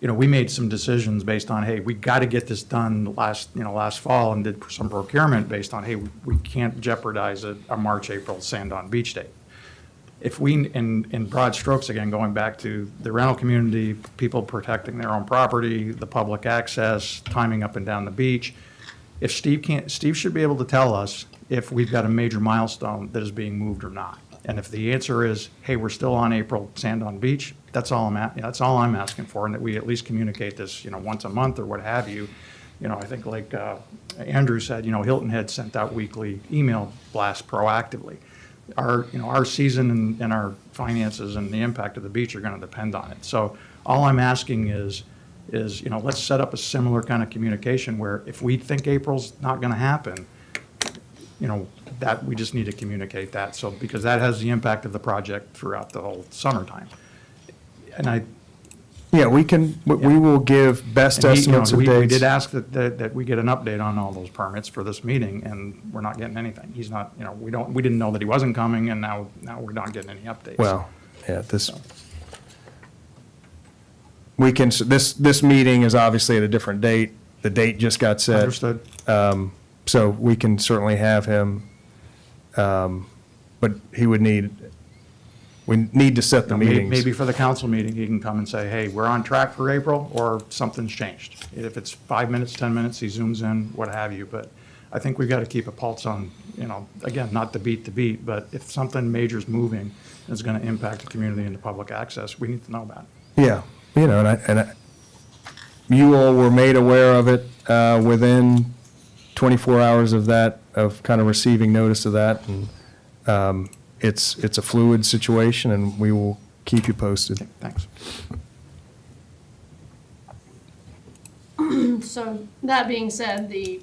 we made some decisions based on, hey, we got to get this done last fall, and did some procurement based on, hey, we can't jeopardize a March, April Sand-On Beach date. If we, in broad strokes, again, going back to the rental community, people protecting their own property, the public access, timing up and down the beach, if Steve should be able to tell us if we've got a major milestone that is being moved or not. And if the answer is, hey, we're still on April Sand-On Beach, that's all I'm asking for, and that we at least communicate this, once a month or what have you. I think like Andrew said, Hilton Head sent out weekly email blasts proactively. Our season and our finances and the impact of the beach are going to depend on it. So all I'm asking is, let's set up a similar kind of communication where if we think April's not going to happen, that we just need to communicate that. So, because that has the impact of the project throughout the whole summertime. And Yeah, we will give best estimates of we dates. did ask that we get an update on all those permits for this meeting, and we're not getting anything. He's not, we didn't know that he wasn't coming, and now we're not getting any updates. Well, yeah, this meeting is obviously at a different date. The date just got set. Understood. So we can certainly have him, but we need to set the meetings. Maybe for the council meeting, he can come and say, hey, we're on track for April, or something's changed. If it's 5 minutes, 10 minutes, he zooms in, what have you. But I think we've got to keep a pulse on, again, not to beat, but if something major's moving, it's going to impact the community and the public access, we need to know about it. Yeah, you all were made aware of it within 24 hours of that, of kind of receiving notice of that, and it's a fluid situation, and we will keep you posted. Thanks. So, that being said, the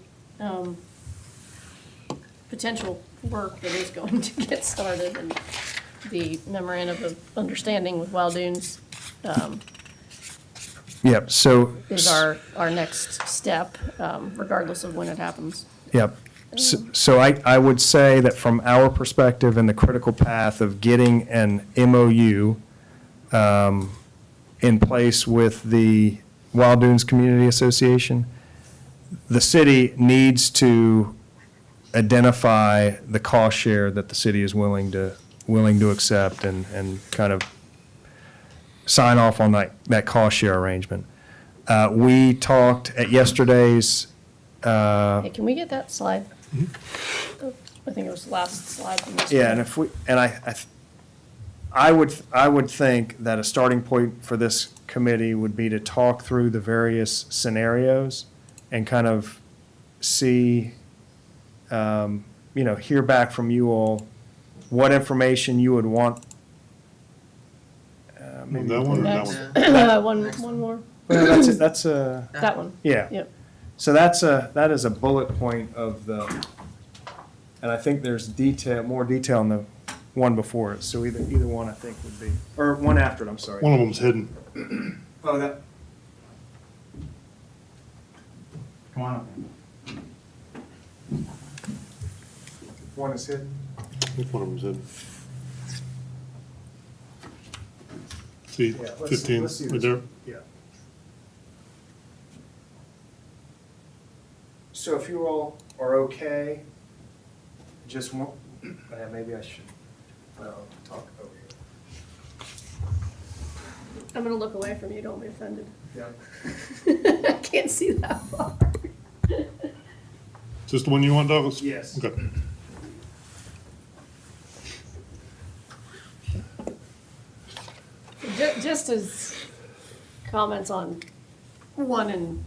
potential work that is going to get started and the memorandum of understanding with Wild Dunes Yep, so. is our next step, regardless of when it happens. Yep. So I would say that from our perspective in the critical path of getting an MOU in place with the Wild Dunes Community Association, the city needs to identify the cost share that the city is willing to accept and kind of sign off on that cost share arrangement. We talked at yesterday's Hey, can we get that slide? I think it was the last slide from this. yeah, and I would think that a starting point for this committee would be to talk through the various scenarios and kind of see, hear back from you all what information you would want. That one or that one? One more, Well, that's that one. yeah. Yep. So that is a bullet point of the, and I think there's more detail in the one before it. So either one I think would be, or one after it, I'm sorry. One of them's hidden. Oh, that, Come on up. one is hidden? I think one of them's hidden. See, Yeah, let's- 15, let's see right this there. one. Yeah. So if you all are okay, just one, maybe I should, talk over here. I'm gonna look away from you, don't be offended. Yeah. I can't see that far. Is this the one you want, Douglas? Yes. Okay. Just as comments on one,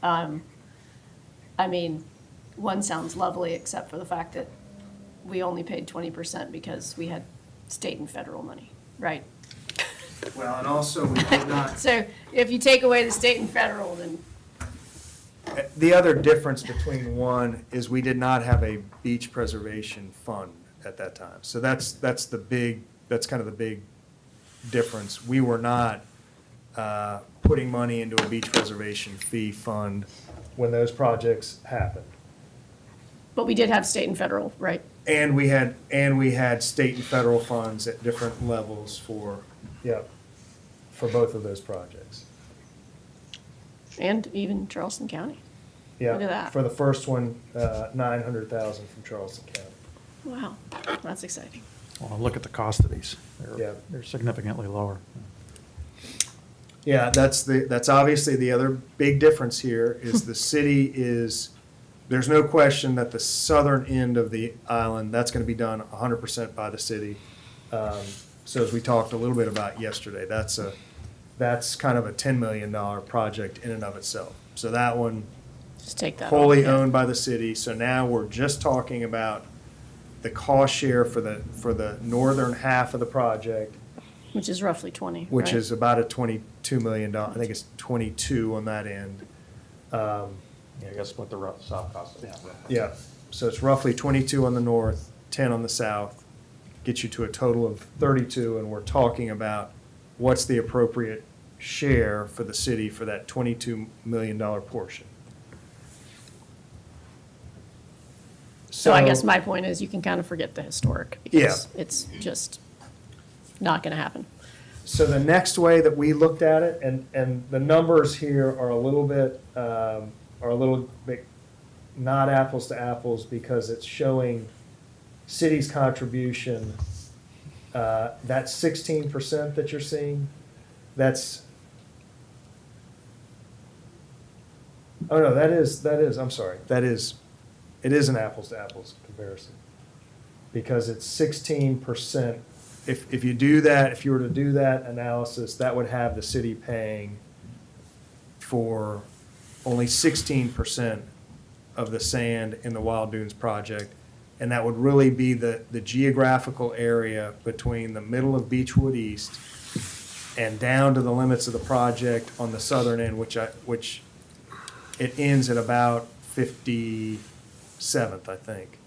I mean, one sounds lovely, except for the fact that we only paid 20% because we had state and federal money, right? Well, and also we did not, So if you take away the state and federal, then, the other difference between one is we did not have a beach preservation fund at that time. So that's kind of the big difference. We were not putting money into a beach preservation fee fund when those projects happened. but we did have state and federal, right? And we had state and federal funds at different levels for both of those projects. And even Charleston County. Yeah, Look at that. for the first one, 900,000 from Charleston County. Wow, that's exciting. Well, look at the cost of these. Yeah. They're significantly lower. Yeah, that's obviously the other big difference here is the city is, there's no question that the southern end of the island, that's gonna be done 100% by the city. So as we talked a little bit about yesterday, that's kind of a $10 million project in and of itself. So that one Just take that. wholly off, yeah. owned by the city. So now we're just talking about the cost share for the northern half of the project, Which is roughly 20, which right? is about a $22 million, I think it's 22 on that end. Yeah, I guess split the south cost. Yeah, so it's roughly 22 on the north, 10 on the south, gets you to a total of 32, and we're talking about what's the appropriate share for the city for that $22 million portion. So I guess my point is you can kind of forget the historic because Yeah. it's just not going to happen. So the next way that we looked at it, and the numbers here are a little bit not apples to apples because it's showing city's contribution, that 16% that you're seeing, that's, oh no, that is, I'm sorry, it is an apples to apples comparison. Because it's 16%. If you do that, if you were to do that analysis, that would have the city paying for only 16% of the sand in the Wild Dunes project. And that would really be the geographical area between the middle of Beechwood East and down to the limits of the project on the southern end, which it ends at about 57th, I think.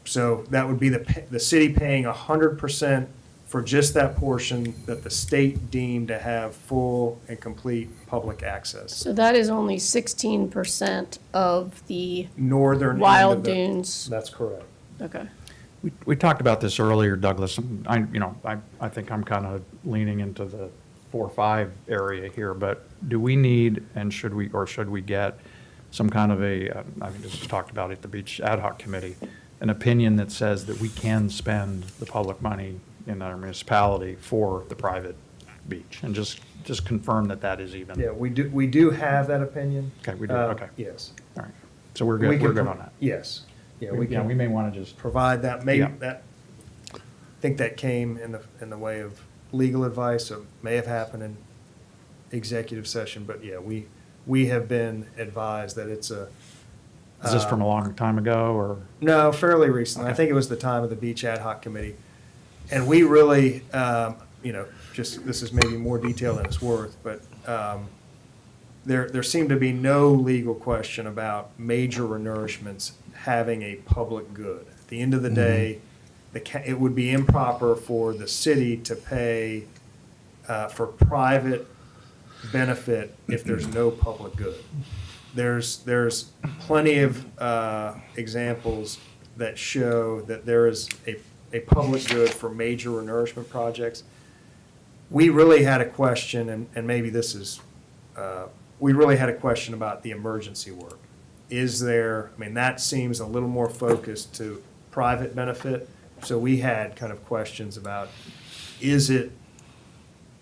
So that would be the city paying 100% for just that portion that the state deemed to have full and complete public access. So that is only 16% of the Northern end Wild of the- Dunes. That's correct. Okay. We talked about this earlier, Douglas, and I think I'm kind of leaning into the 4-5 area here, but do we need and should we get some kind of this was talked about at the Beach Ad Hoc Committee, an opinion that says that we can spend the public money in our municipality for the private beach, and just confirm that is even. Yeah, we do have that opinion. Okay, we do, okay. Yes. All right, so we're We good, can we're good pro- on that. Yes. Yeah, we We can may want to just, provide that, maybe Yeah. that, I think that came in the way of legal advice, so it may have happened in executive session, but yeah, we have been advised that it's a. is this from a long time ago, or? No, fairly recently. I Okay. think it was the time of the Beach Ad Hoc Committee. And we really, this is maybe more detail than it's worth, but there seemed to be no legal question about major renourishments having a public good. At the end of the day, it would be improper for the city to pay for private benefit if there's no public good. There's plenty of examples that show that there is a public good for major renourishment projects. We really had a question, and maybe this is, we really had a question about the emergency work. Is there, I mean, that seems a little more focused to private benefit. So we had kind of questions about, is it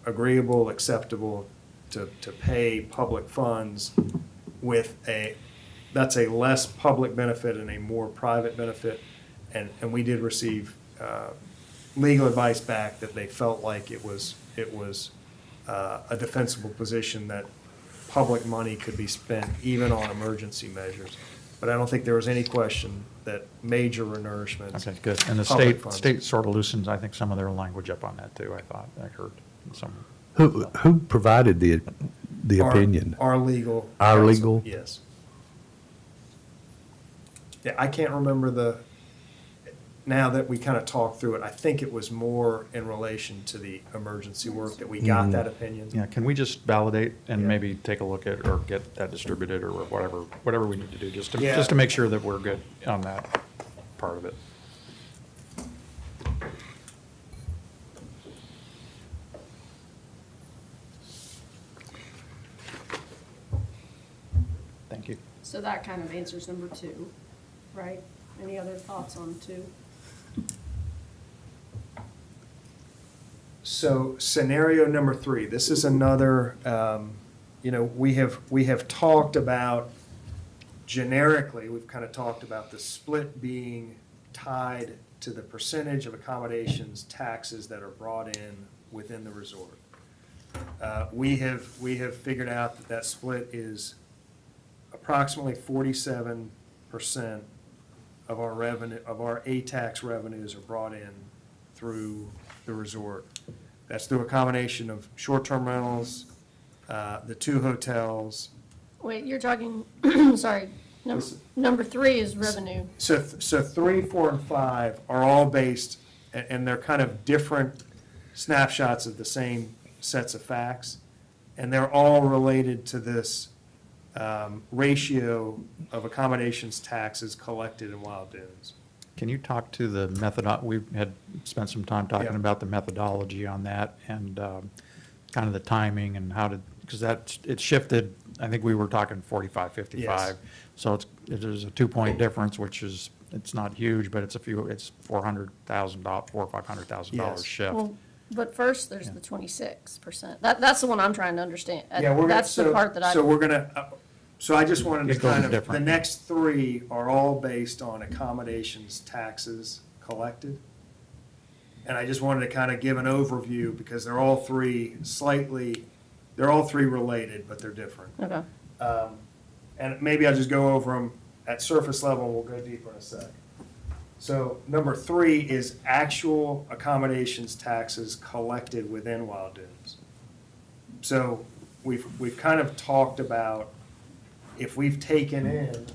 agreeable, acceptable to pay public funds with that's a less public benefit and a more private benefit? And we did receive legal advice back that they felt like it was a defensible position that public money could be spent even on emergency measures. But I don't think there was any question that major renourishments. Okay, good. And the public funds. state sort of loosens, I think, some of their language up on that too, I thought, I heard some. Who provided the Our- opinion? Our legal. Our counsel, legal? Yes. Yeah, I can't remember now that we kind of talked through it, I think it was more in relation to the emergency work that we got that opinion. Yeah, can we just validate and Yeah. maybe take a look at, or get that distributed or whatever we need to do, just Yeah. to make sure that we're good on that part of it. Thank you. So that kind of answers number 2, right? Any other thoughts on 2? So scenario number 3, this is another, we have talked about, generically, we've kind of talked about the split being tied to the percentage of accommodations taxes that are brought in within the resort. We have figured out that split is approximately 47% of our revenue, of our A-tax revenues are brought in through the resort. That's through a combination of short-term rentals, the 2 hotels. Wait, you're talking, sorry, number 3 is revenue. So 3, 4, and 5 are all based, and they're kind of different snapshots of the same sets of facts, and they're all related to this ratio of accommodations taxes collected in Wild Dunes. Can you talk to the method, we had spent some time talking Yeah. about the methodology on that and kind of the timing and how to, because it shifted, I think we were talking 45, 55. Yes. So there's a 2-point difference, which is, it's not huge, but it's it's $400,000, $400,000 or $500,000 Yes. shift. Well, but first, there's the 26%. That's the one I'm trying to understand. Yeah, we're gonna, That's the part that I. so we're gonna, so I just wanted to It goes kind of, the different. next 3 are all based on accommodations taxes collected. And I just wanted to kind of give an overview because they're all 3 related, but they're different. Okay. And maybe I'll just go over them at surface level, and we'll go deeper in a sec. So number 3 is actual accommodations taxes collected within Wild Dunes. So we've kind of talked about if we've taken in,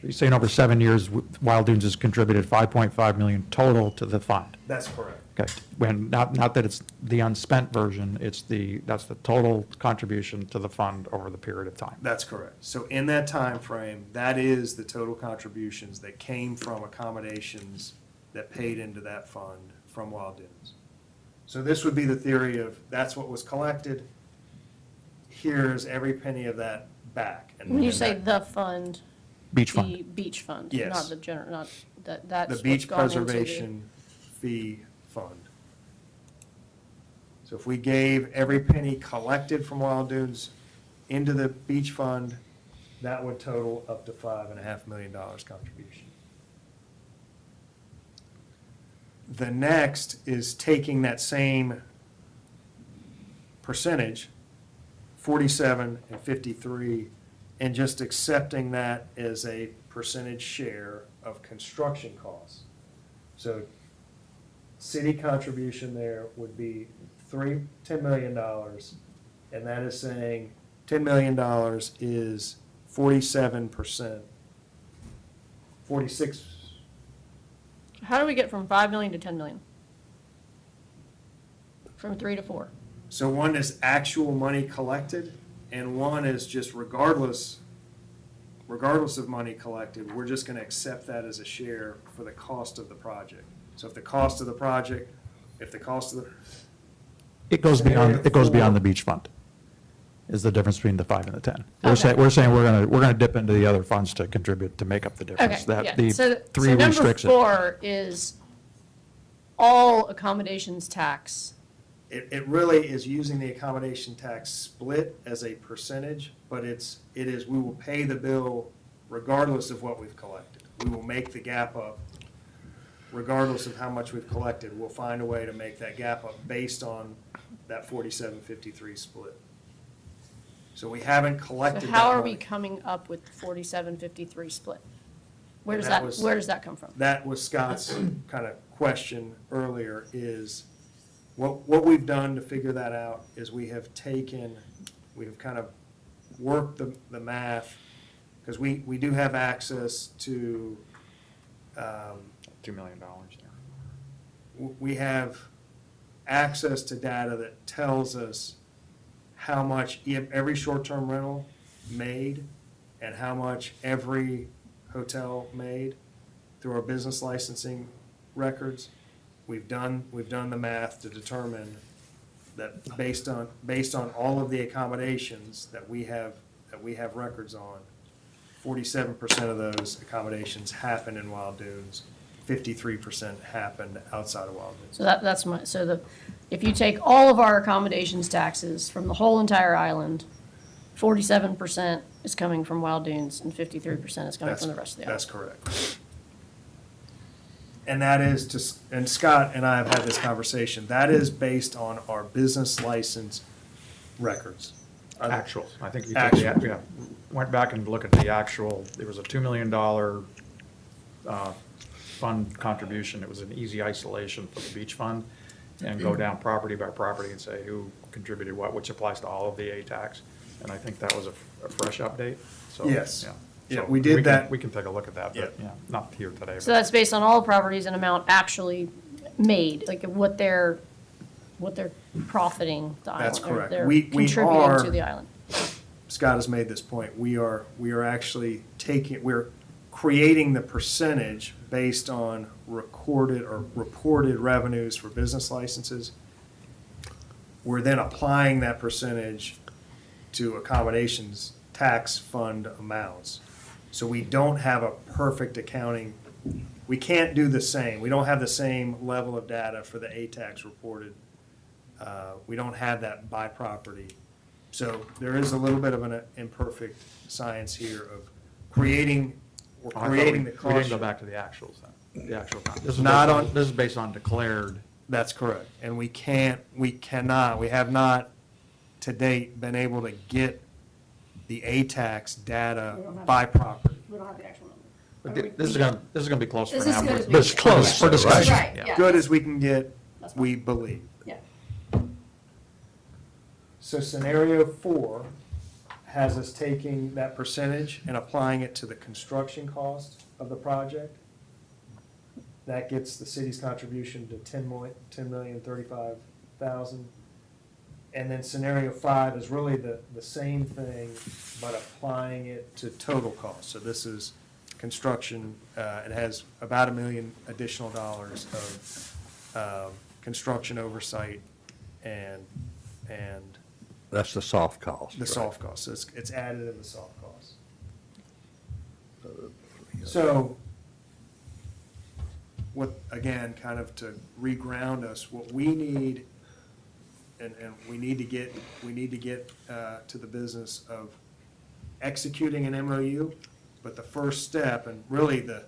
You're saying over 7 years, Wild Dunes has contributed $5.5 million total to the fund. that's correct. Okay, when, not that it's the unspent version, that's the total contribution to the fund over the period of time. That's correct. So in that time frame, that is the total contributions that came from accommodations that paid into that fund from Wild Dunes. So this would be the theory of, that's what was collected, here's every penny of that back. And- When you and say that- the fund. Beach The fund. beach fund. Yes. Not the general, not, that's The what's beach gone into the. preservation fee fund. So if we gave every penny collected from Wild Dunes into the beach fund, that would total up to $5.5 million contribution. The next is taking that same percentage, 47 and 53, and just accepting that as a percentage share of construction costs. So city contribution there would be $10 million, and that is saying $10 million is 47%, 46, How do we get from 5 million to 10 million? From 3 to 4? so one is actual money collected, and one is just regardless of money collected, we're just gonna accept that as a share for the cost of the project. So if the cost of the project, if the cost of the, It goes beyond the beach fund, is the difference between the 5 and the 10. We're Okay. saying, we're gonna dip into the other funds to contribute, to make up the difference. Okay, That yeah. the So 3 restricts it. number 4 is all accommodations tax. it really is using the accommodation tax split as a percentage, but it is, we will pay the bill regardless of what we've collected. We will make the gap up regardless of how much we've collected. We'll find a way to make that gap up based on that 47-53 split. So we haven't So collected how that are we money. coming up with 47-53 split? Where And does that that, was- where does that come from? That was Scott's kind of question earlier, is what we've done to figure that out is we have kind of worked the math, because we do have access to, $2 million there. we have access to data that tells us how much every short-term rental made and how much every hotel made through our business licensing records. We've done the math to determine that based on all of the accommodations that we have records on, 47% of those accommodations happen in Wild Dunes, 53% happened outside of Wild Dunes. So that's if you take all of our accommodations taxes from the whole entire island, 47% is coming from Wild Dunes and 53% is coming from the rest of the That's island. correct. And that is and Scott and I have had this conversation, that is based on our business license records. Actuals, I think you took the, Actual. yeah, went back and looked at the actual, there was a $2 million fund contribution, it was an easy isolation for the beach fund, and go down property by property and say who contributed what, which applies to all of the A-tax, and I think that was a fresh update, so. Yes. Yeah. Yeah, So we did can- that. We can take a look at that, but, Yeah. yeah, not here today. So but- that's based on all properties and amount actually made, like what they're profiting the island. That's or correct. They're We contributing are- to the island. Scott has made this point, we are actually we're creating the percentage based on recorded or reported revenues for business licenses. We're then applying that percentage to accommodations tax fund amounts. So we don't have a perfect accounting, we can't do the same, we don't have the same level of data for the A-tax reported. We don't have that by property. So there is a little bit of an imperfect science here of creating Oh, I thought the We didn't cost. go back to the actuals then, the actual. This is Not based on- This is based on declared. That's correct. And we have not to date been able to get the A-tax data We don't have- by property. We don't have the actual number. But This is gonna be close for This now. is good but- as we But it's can. close, For discussion. Right, yeah. yeah. Good as we can get, That's fine. we believe. Yeah. So scenario 4 has us taking that percentage and applying it to the construction cost of the project. That gets the city's contribution to $10,035,000. And then scenario 5 is really the same thing, but applying it to total cost. So this is construction, it has about $1 million additional dollars of construction oversight and That's the soft cost. the right? soft costs, so it's added in the soft costs. So, what, again, kind of to reground us, what we need, and we need to get to the business of executing an MOU, but the first step, and really the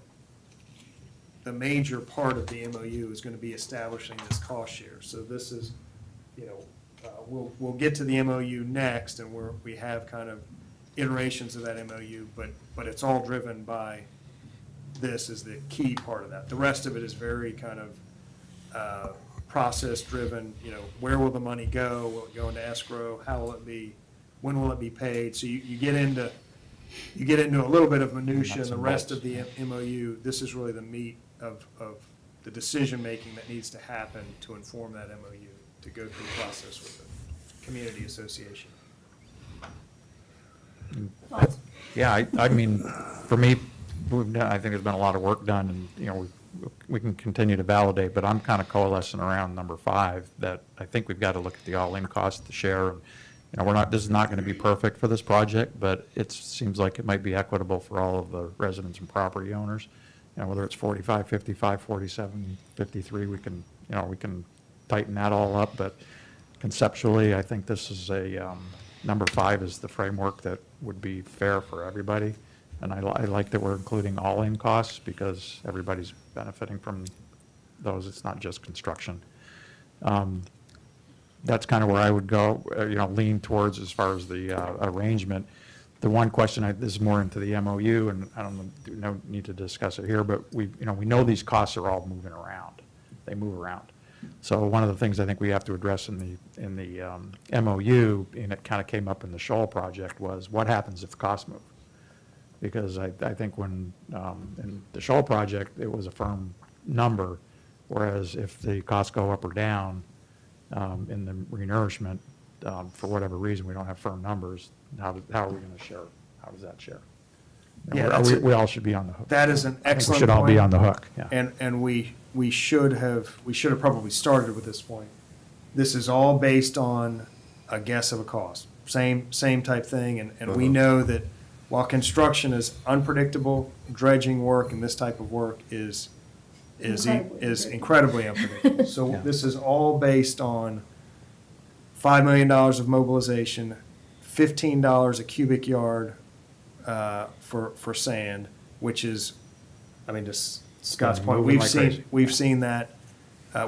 major part of the MOU is gonna be establishing this cost share. So this is, we'll get to the MOU next, and we have kind of iterations of that MOU, but it's all driven by, this is the key part of that. The rest of it is very kind of process-driven, where will the money go? Will it go into escrow? How will it be, when will it be paid? So you get into a little bit of minutia and Nuts the and rest bolts. of the MOU. This is really the meat of the decision-making that needs to happen to inform that MOU, to go through the process with the community association. Thoughts? Yeah, I mean, for me, I think there's been a lot of work done, and, we can continue to validate, but I'm kind of coalescing around number 5, that I think we've got to look at the all-in cost, the share, and, this is not going to be perfect for this project, but it seems like it might be equitable for all of the residents and property owners. Whether it's 45, 55, 47, 53, we can tighten that all up, but conceptually, I think this is number 5 is the framework that would be fair for everybody. And I like that we're including all-in costs because everybody's benefiting from those. It's not just construction. That's kind of where I would go, lean towards as far as the arrangement. The one question, this is more into the MOU, and I don't need to discuss it here, but we know these costs are all moving around. They move around. So one of the things I think we have to address in the MOU, and it kind of came up in the Shoal project, was what happens if the costs move? Because I think when, in the Shoal project, it was a firm number, whereas if the costs go up or down in the renourishment, for whatever reason, we don't have firm numbers, how are we going to share? How does that share? Yeah, that's We all should be on the hook. That is an I think excellent we should all be point. on the hook, yeah. And we should have probably started with this point. This is all based on a guess of a cost. Same type thing, and we know that while construction is unpredictable, dredging work and this type of work is incredibly unpredictable. So Yeah. this is all based on $5 million of mobilization, $15 a cubic yard for sand, which is, to Scott's point, moving like crazy. we've seen that.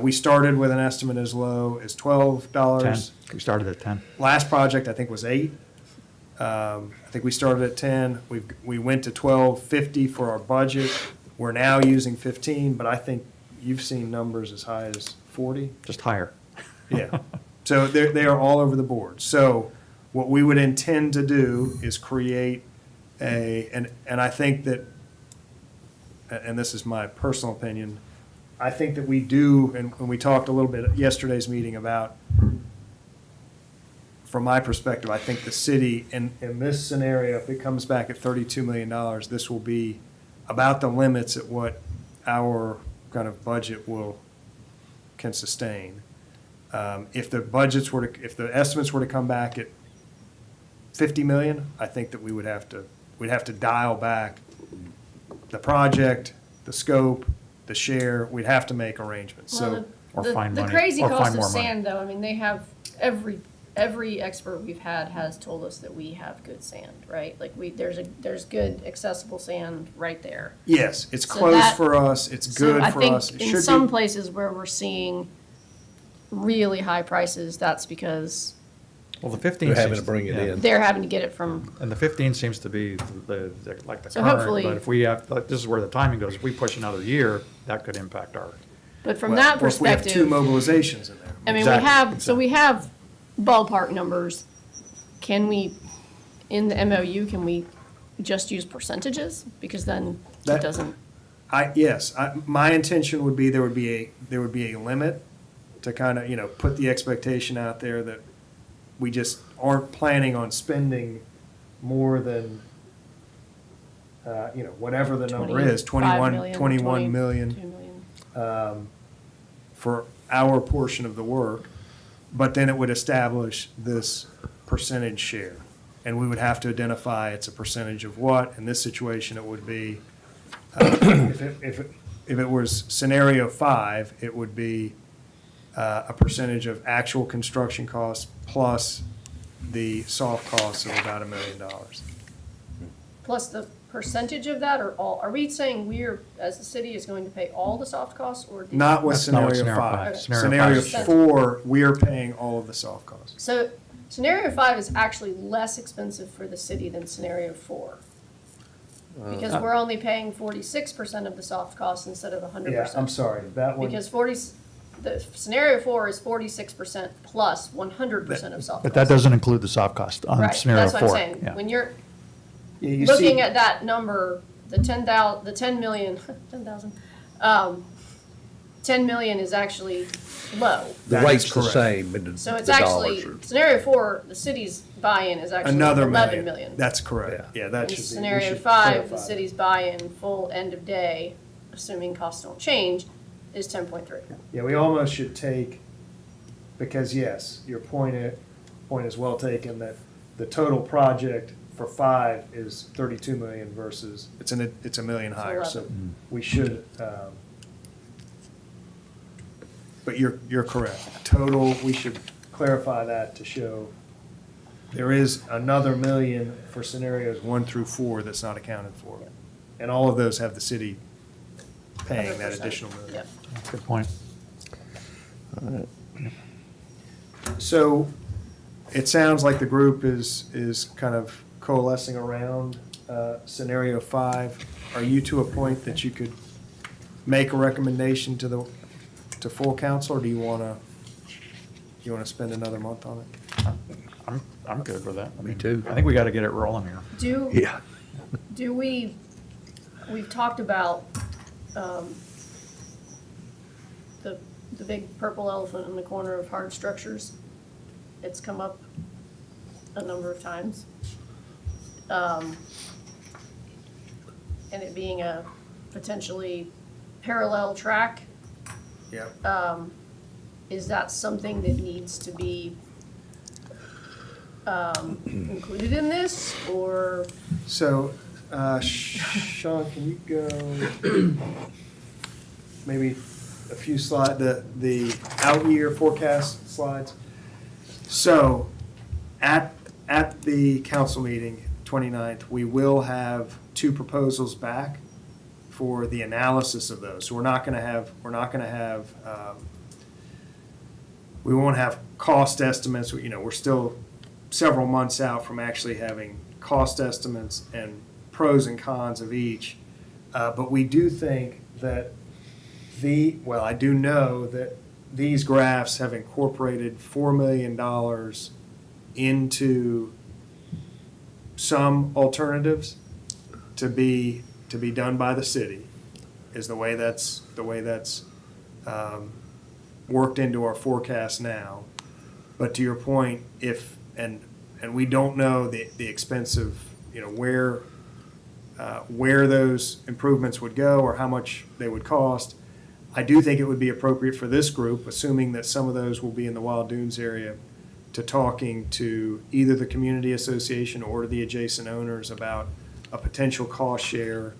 We started with an estimate as low as $12. 10, we started at 10. Last project, I think, was 8. I think we started at 10. We went to 12.50 for our budget. We're now using 15, but I think you've seen numbers as high as 40. Just higher. Yeah. So they are all over the board. So what we would intend to do is create and I think that, and this is my personal opinion, I think that we do, and we talked a little bit at yesterday's meeting about, from my perspective, I think the city, in this scenario, if it comes back at $32 million, this will be about the limits at what our kind of budget can sustain. If the estimates were to come back at 50 million, I think that we'd have to dial back the project, the scope, the share. We'd have to make arrangements. Well, So Or the find money, crazy or cost find of more money. sand, though, they have every expert we've had has told us that we have good sand, right? Like there's good accessible sand right there. yes, it's So close that- for us. It's So good I for think us. It in should some be. places where we're seeing really high prices, that's because Well, the 15 They're having seems- to bring it yeah. in. they're having to get it from, And the 15 seems to be like the So current, hopefully- but if we have, like, this is where the timing goes, if we push another year, that could impact our, but from Well, that or if we have two perspective, mobilizations in there. I mean, Exactly, we have ballpark numbers. Can we, in the MOU, can we just use percentages? Because then That- it doesn't, My intention would be there would be a limit to kind of, put the expectation out there that we just aren't planning on spending more than, whatever the number is, 25 21 million 22 million. for our portion of the work, but then it would establish this percentage share. And we would have to identify it's a percentage of what. In this situation, it would be, if it was scenario 5, it would be a percentage of actual construction costs plus the soft costs of about $1 million. Plus the percentage of that, or all, are we saying we're, as the city, is going to pay all the soft costs, or? Not with That's not what scenario scenario 5. five. Scenario Scenario five is- 4, we are paying all of the soft costs. So scenario 5 is actually less expensive for the city than scenario 4. Because we're only paying 46% of the soft costs instead of 100%. Yeah, I'm sorry, that one. Because the scenario 4 is 46% plus 100% of soft But that costs. doesn't include the soft cost on Right, scenario that's what I'm 4. saying. Yeah. When you're Yeah, you see- looking at that number, the 10 million, 10,000, 10 million is actually low. The That is rate's the correct. same, but the So it's the actually, dollars are. scenario 4, the city's buy-in is actually Another 11 million. million. That's correct. Yeah, that In should be. we scenario should 5, clarify the that. city's buy-in, full end of day, assuming costs don't change, is 10.3. Yeah, we almost should take, because yes, your point is well taken, that the total project for 5 is 32 million versus, it's a million higher, so 11. we should, but you're correct. Total, we should clarify that to show there is another million for scenarios 1 through 4 that's not accounted for. And all of those have the city paying that 100%. additional million. Yep. Good point. So it sounds like the group is kind of coalescing around scenario 5. Are you to a point that you could make a recommendation to full council, or do you want to spend another month on it? I'm good with that. I Me mean, too. I think we got to get it rolling here. Yeah. Do we've talked about, the big purple elephant in the corner of hard structures. It's come up a number of times. And it being a potentially parallel track, Yeah. is that something that needs to be, included in this, or? So, Sean, can you go maybe a few the out year forecast slides? So, at the council meeting, 29th, we will have 2 proposals back for the analysis of those. So we're not gonna have, we won't have cost estimates, we're still several months out from actually having cost estimates and pros and cons of each. But we do think that I do know that these graphs have incorporated $4 million into some alternatives to be done by the city, is the way that's worked into our forecast now. But to your point, and we don't know the expense of, where those improvements would go or how much they would cost. I do think it would be appropriate for this group, assuming that some of those will be in the Wild Dunes area, to talking to either the community association or the adjacent owners about a potential cost share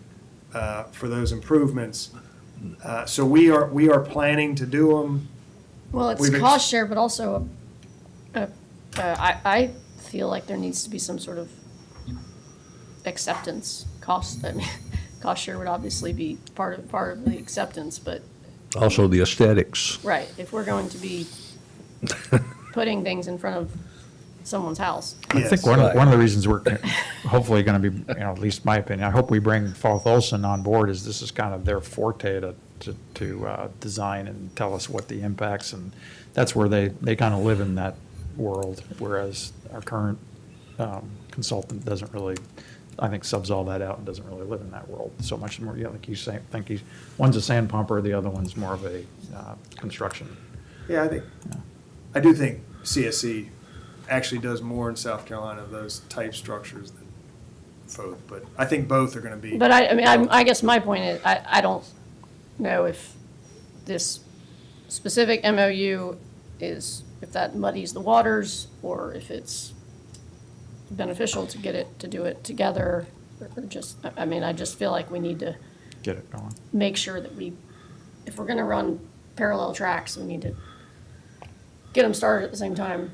for those improvements. So we are planning to do them. Well, it's We've ex- cost share, but also, I feel like there needs to be some sort of acceptance cost. I mean, cost share would obviously be part of the acceptance, but, Also the aesthetics. right, if we're going to be putting things in front of someone's house. I think Yes. one Right. of the reasons we're hopefully going to be, at least my opinion, I hope we bring Falk Olson on board, is this is kind of their forte to design and tell us what the impacts, and that's where they kind of live in that world, whereas our current consultant doesn't really, I think, subs all that out and doesn't really live in that world so much more. Yeah, like you say, one's a sand pumper, the other one's more of a construction. Yeah, I do think CSC actually does more in South Carolina of those type structures than both, but I think both are gonna be. But I guess my point is, I don't know if this specific MOU is, if that muddies the waters, or if it's beneficial to do it together, or just, I just feel like we need to Get it going. make sure that if we're gonna run parallel tracks, we need to get them started at the same time.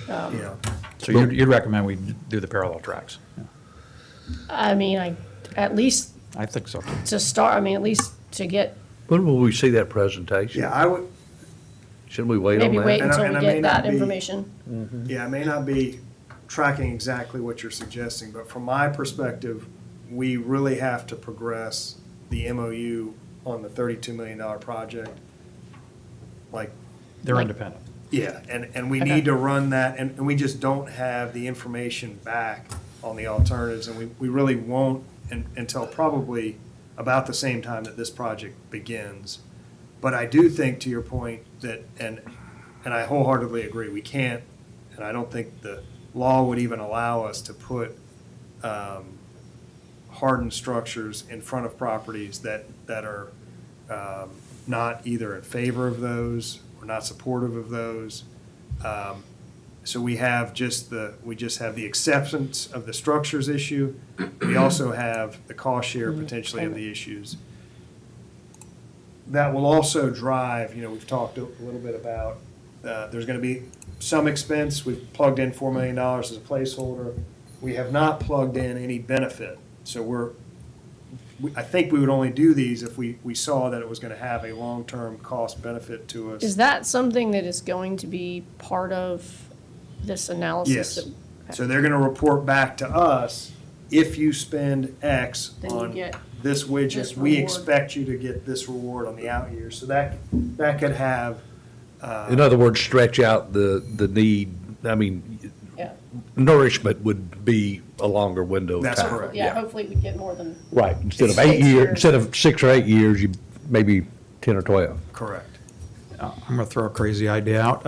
Yeah, So you'd recommend we do the parallel tracks? Yeah. At least I think so, too. to start, at least to get, When will we see that presentation? yeah, I would, Shouldn't we wait on maybe that? wait And I- until and we I may get not that be- information. yeah, I may not be tracking exactly what you're suggesting, but from my perspective, we really have to progress the MOU on the $32 million project like, They're Like- independent. yeah, and we Okay. need to run that, and we just don't have the information back on the alternatives, and we really won't until probably about the same time that this project begins. But I do think, to your point, that, and I wholeheartedly agree, we can't, and I don't think the law would even allow us to put hardened structures in front of properties that are not either in favor of those or not supportive of those. So we have we just have the acceptance of the structures issue. We also have the cost share potentially of the issues. That will also drive, we've talked a little bit about, there's going to be some expense. We've plugged in $4 million as a placeholder. We have not plugged in any benefit. So I think we would only do these if we saw that it was going to have a long-term cost benefit to us. Is that something that is going to be part of this analysis? Yes. that- So they're going to report back to us, if you spend X Then you on get this widget, this we reward. expect you to get this reward on the out years. So that could have, In other words, stretch out the need, I mean, Yeah, nourishment would be a longer window of time. That's correct. yeah, hopefully we get more than, Right, instead of Six 8 years, years. instead of 6 or 8 years, you, maybe 10 or 12. correct. I'm going to throw a crazy idea out.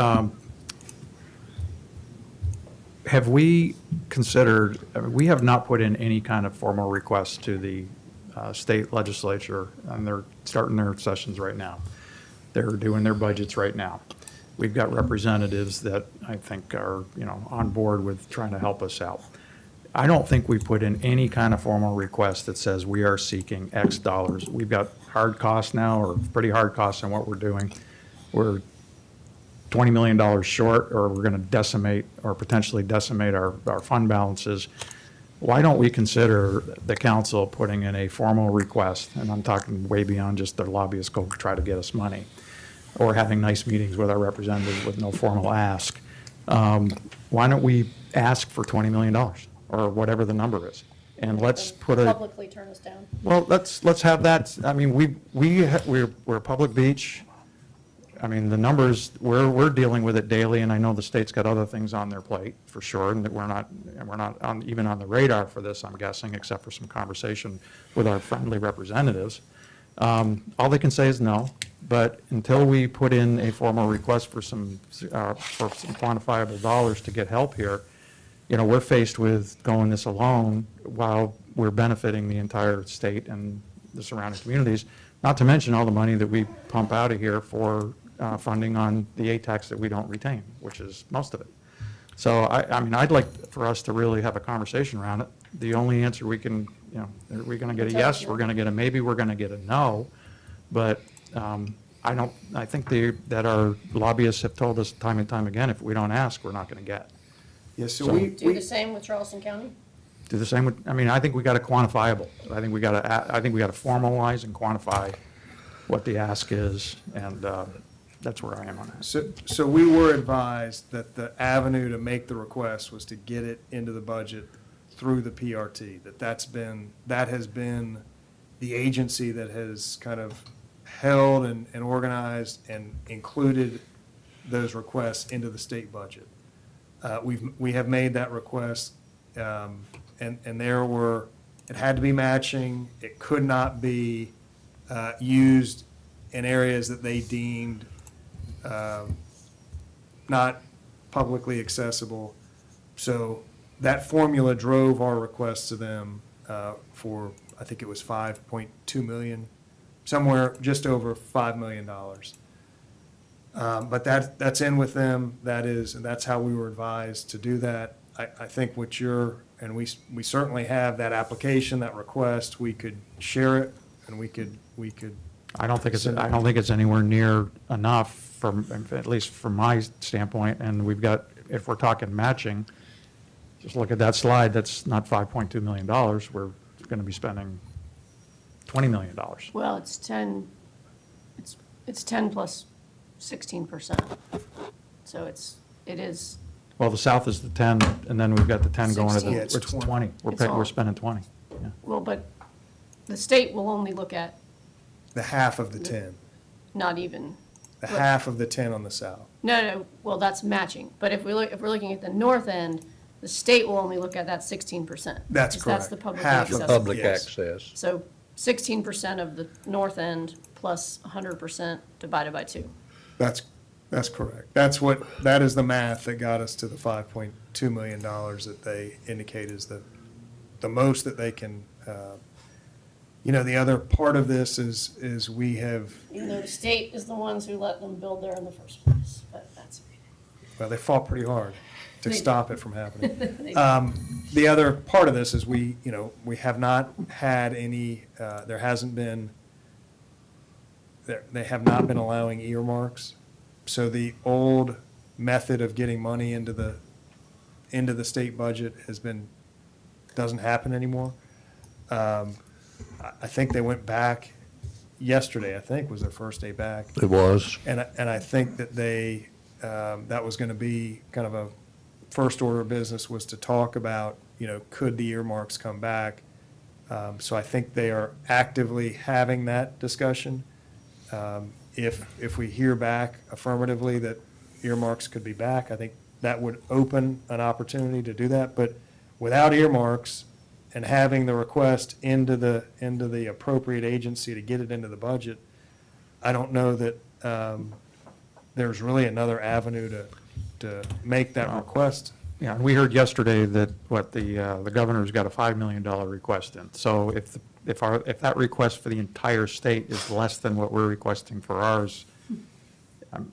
Have we considered, we have not put in any kind of formal request to the state legislature, and they're starting their sessions right now. They're doing their budgets right now. We've got representatives that I think are, on board with trying to help us out. I don't think we put in any kind of formal request that says we are seeking X dollars. We've got hard costs now, or pretty hard costs on what we're doing. We're $20 million short, or we're going to decimate or potentially decimate our fund balances. Why don't we consider the council putting in a formal request, and I'm talking way beyond just their lobbyists go try to get us money, or having nice meetings with our representatives with no formal ask. Why don't we ask for $20 million, or whatever the number is? And let's put a, publicly turn us down. well, let's have that. I mean, we're a public beach. I mean, the numbers, we're dealing with it daily, and I know the state's got other things on their plate, for sure, and that we're not even on the radar for this, I'm guessing, except for some conversation with our friendly representatives. All they can say is no, but until we put in a formal request for some quantifiable dollars to get help here, we're faced with going this alone while we're benefiting the entire state and the surrounding communities, not to mention all the money that we pump out of here for funding on the ATAX that we don't retain, which is most of it. So I mean, I'd like for us to really have a conversation around it. The only answer we can, are we going to get a yes? We're going to get a maybe, we're going to get a no. But I think that our lobbyists have told us time and time again, if we don't ask, we're not going to get. Yeah, so So- we, Do the same with Charleston County? Do the same with, I think we got to quantifiable. I think we got to formalize and quantify what the ask is, and that's where I am on that. so we were advised that the avenue to make the request was to get it into the budget through the PRT, that has been the agency that has kind of held and organized and included those requests into the state budget. We have made that request, and it had to be matching, it could not be used in areas that they deemed not publicly accessible. So that formula drove our request to them for, I think it was 5.2 million, somewhere just over $5 million. But that's in with them, and that's how we were advised to do that. I think and we certainly have that application, that request, we could share it, and we could. I don't think it's anywhere near enough at least from my standpoint, and we've got, if we're talking matching, just look at that slide, that's not $5.2 million, we're going to be spending $20 million. Well, it's 10 plus 16%. So it is, Well, the south is the 10, and then we've got the 10 going to 16. the, Yeah, it's it's 20. It's all- We're spending 20, yeah. well, but the state will only look at The half of the 10. not even, the half of the 10 on the south. No, well, that's matching, but if we're looking at the north end, the state will only look at that 16%. That's because That's correct. the public Half of accessible. Public Yes. access. So 16% of the north end plus 100% divided by 2. That's correct. That is the math that got us to the $5.2 million that they indicate is the most that they can, the other part of this is we have, Even though the state is the ones who let them build there in the first place, but that's. well, they fought pretty hard to They- stop it from happening. The other part of this is we have not had any, there hasn't been, they have not been allowing earmarks. So the old method of getting money into the state budget doesn't happen anymore. I think they went back yesterday, I think was their first day back. It was. And I think that that was going to be kind of a first order of business was to talk about, could the earmarks come back? So I think they are actively having that discussion. If we hear back affirmatively that earmarks could be back, I think that would open an opportunity to do that. But without earmarks and having the request into the appropriate agency to get it into the budget, I don't know that there's really another avenue to make that request. Yeah, and we heard yesterday that the governor's got a $5 million request in. So if that request for the entire state is less than what we're requesting for ours,